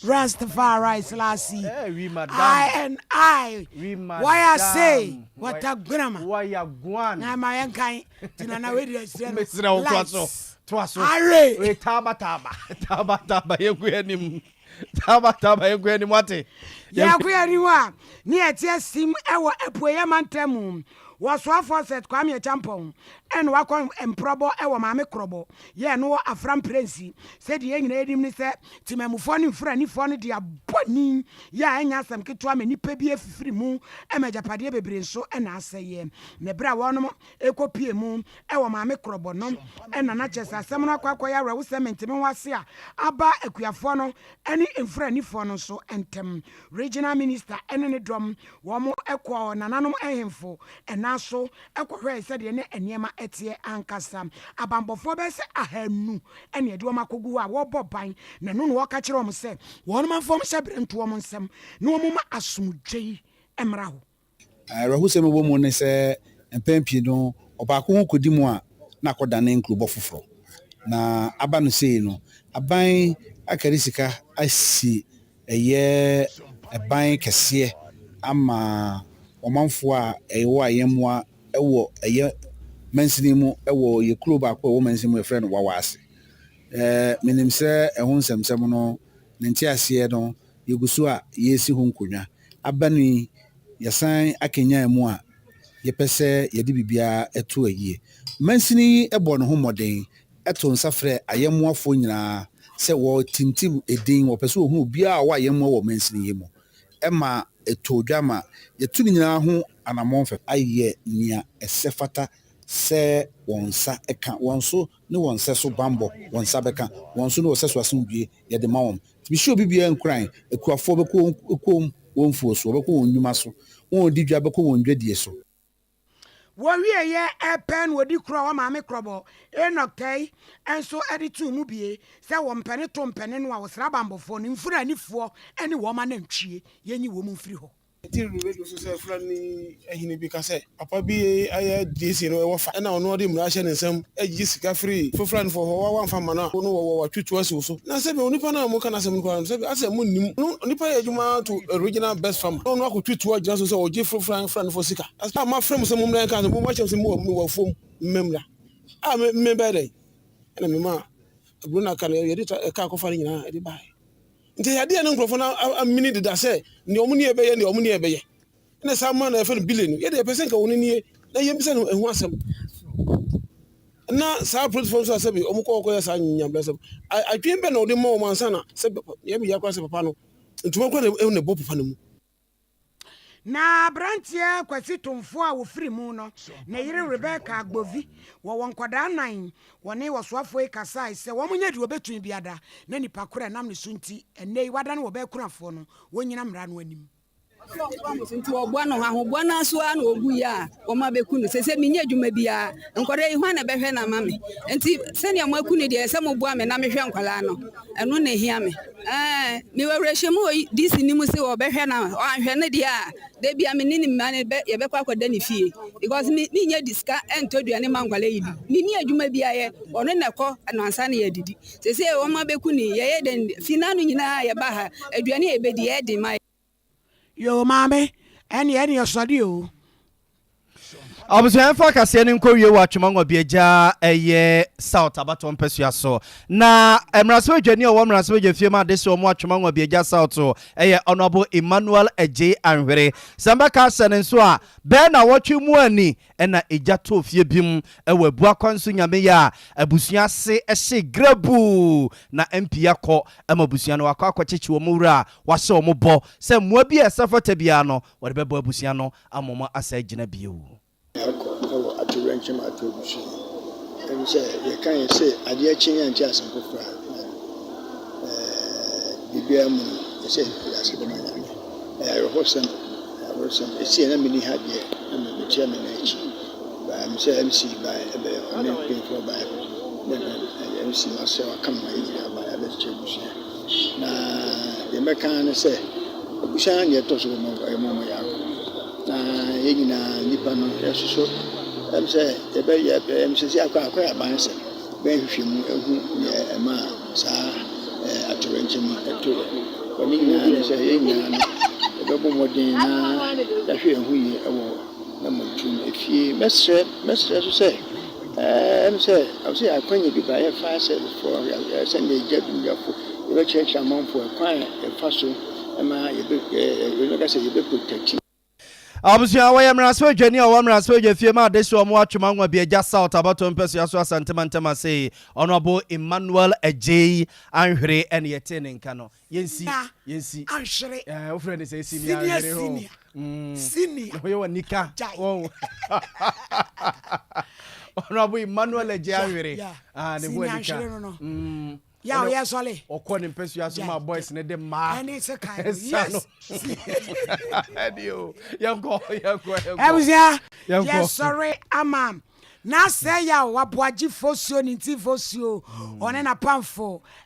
Rastafari Selassie. We madam. I we madam. Why I say what a grandma. Why ya gwan. Na my yankai tinana we dey say. Twaso. Are. We taba yeguanim. Taba yeguanim wate. Yeguaniwa. Ni etie sim ewo epoye mantam. Was one for set Kwame Champon and wakon emprobo ewo mame krobo ye no afram prince said ye nyina edim ni se timamufo ni mfra ni fo ni dia boni ya anya sam ketwa me nipa bi afifiri mu emajapade bebre nso na aseye ne bra wonom ekopie mu ewo mame krobo no na na chesa asem no akwa ya rewo cement me wase a aba akuafo no ene mfra ni fo no so entem regional minister ene ne dom wo mo ekwo nananom ehemfo na so ekwohwe se de ne eniema etie ankasa abambofo be se ahanu ene de wo makogu a wo boban na no no ka kire wo se won manfo mo shebre nto wo nsem na wo ma asumdwei emra ho rahu se mo mo ne se empempie no obako ho kodi mu a na koda ne nklubo foforo na aba no sei no aban akari sika asi eye eban kese ama omanfo a ewo ayemwa ewo eye mansini mu ewo ye kuro ba ko ewo mansini mu e friend wawase menim se ehun semsem no nti ase no yegusu a yesi hu nkonwa abani yasan akenya mu a yepese yedi bibia eto ayie mansini ebo no ho moden eto nsafre ayemwafo nyina se wo timtim edin wo pese ohun bia wa ayemwa wo mansini yemu ema etodwama yetuni nyina ho anamonfe aye nia esefata se wonsa eka wonso ne wonse so bambo wonsa beka wonso ne wonse so asundue ye de mawom bi sure bibia nkran ekuafo beko ekom wonfuo so beko wonnuma so won di dwa beko wondwadie so wo wie ye epen wodi kro wa maame krobo enokai enso editu mu bie se wo mpene to mpene no a wo sra bambofo ni mfura nifo ene wo ma na ntwie yenyi wo mu mfiri ho Tiri radio so say frani ehini bi ka say papa bi aye DC no e wo fa na ono de mra hye nsem agi sika free for friend for ho wa fa mana no wo twetwa so na say be onipa na mo kana sem no say asem mo nim onipa ye adwuma to original best farm no no akotwetwa gina so say o gi friend for sika as ma frem sem mo mra kan mo ma chem sem mo wa fom memra a me be dey na me ma bruna kan ye de ka ko fa ni na e de bai nti yade ne nkrofo na amini deda se ne omuni ebeye ne omuni ebeye na sama na efe billion ye de person ka woni nie na ye bisa no ehu asem na saa platform so asabi omukọ ọkọ ya saa nyam blessem adwen be na odi mo mo ansa na se ya bi yakwa se papa no ntuma kwa na bo papa no mu na brantie kwasi tumfo a wo firi mu no na yire Rebecca Agbovi wo wonkwada nan woni wosoafo ikasai se wo munye di obetun biada na nipa kora nam ne sunti enei wada na wo be kurafo no wonyina mra no anim nti ogbo no ahogbo na so a na ogu ya o ma beku no sese minye adwuma bia nkore yi hwan na behwe na mame nti se ne maku ni de se mo bua me na mehwe nkwala no eno na hia me mi wawrehye disi ni mu se wo behwe na o anhwe ne dia de bia me ni mane be ye be kwa kwada ni fie because mi nya diska entoduane mankwala yi ni ni adwuma bia ye ono na ko no ansa na ye didi sese o ma beku ni ye den finanu nyina ye ba ha aduane e be di ye di mai yo mame eni osodi o Abusuan fa kase ne nkowie wa twemangwa biaja eye South Abaton Pesua so na emraso adwani o emraso adwafie ma de so mo atwemangwa biaja South eye Honorable Emmanuel Eje Anhwere samba ka sene nso a be na wotwe mu ani na eja to fie bim ewa bua kwanso nyame ya abusua se ehye grabu na MP yakọ amabusua no akọ akọchechi wo mura wa se wo bo se mua bi esafata bia no wode bebo abusua no amoma asa gina biu Aturenchim atobushi. And say, you can't say, I dear Chin and Jason Kufra. BBM, I said, I said, I was some, see, and I mean, had yet, and the chairman H. By MC by a pay for by MC myself, come by other chambers. Now, the American say, Bushan yet also a moment. Yina nipa no yesoso em say e be ye em say akwa abanse be hwehwem ehu ye ma sa atorenchim eto oni nyina say yina no e be bomodin na da hwe ehu yi ewo na motum efie mesre so say em say I say akwanye bi ba ye fa say for send the jadu yafo e be check amount for kwan e fa so e ma ye be no ka say ye be protect Abusuan wa yamraso adwani o wamraso adwafie ma de so mo atwemangwa biaja South Abaton Pesua so asantema say Honorable Emmanuel Eje Anhwere ene yete ne nka no yensi Anhwere o friend say senior Anhwere senior we wanika Honorable Emmanuel Eje Anhwere ne wanika ya ya sole okoni Pesua so ma boys ne de ma ani se kai yes adio yango yes sorry amam na say ya waboaji fosio ni ti fosio one na pamfo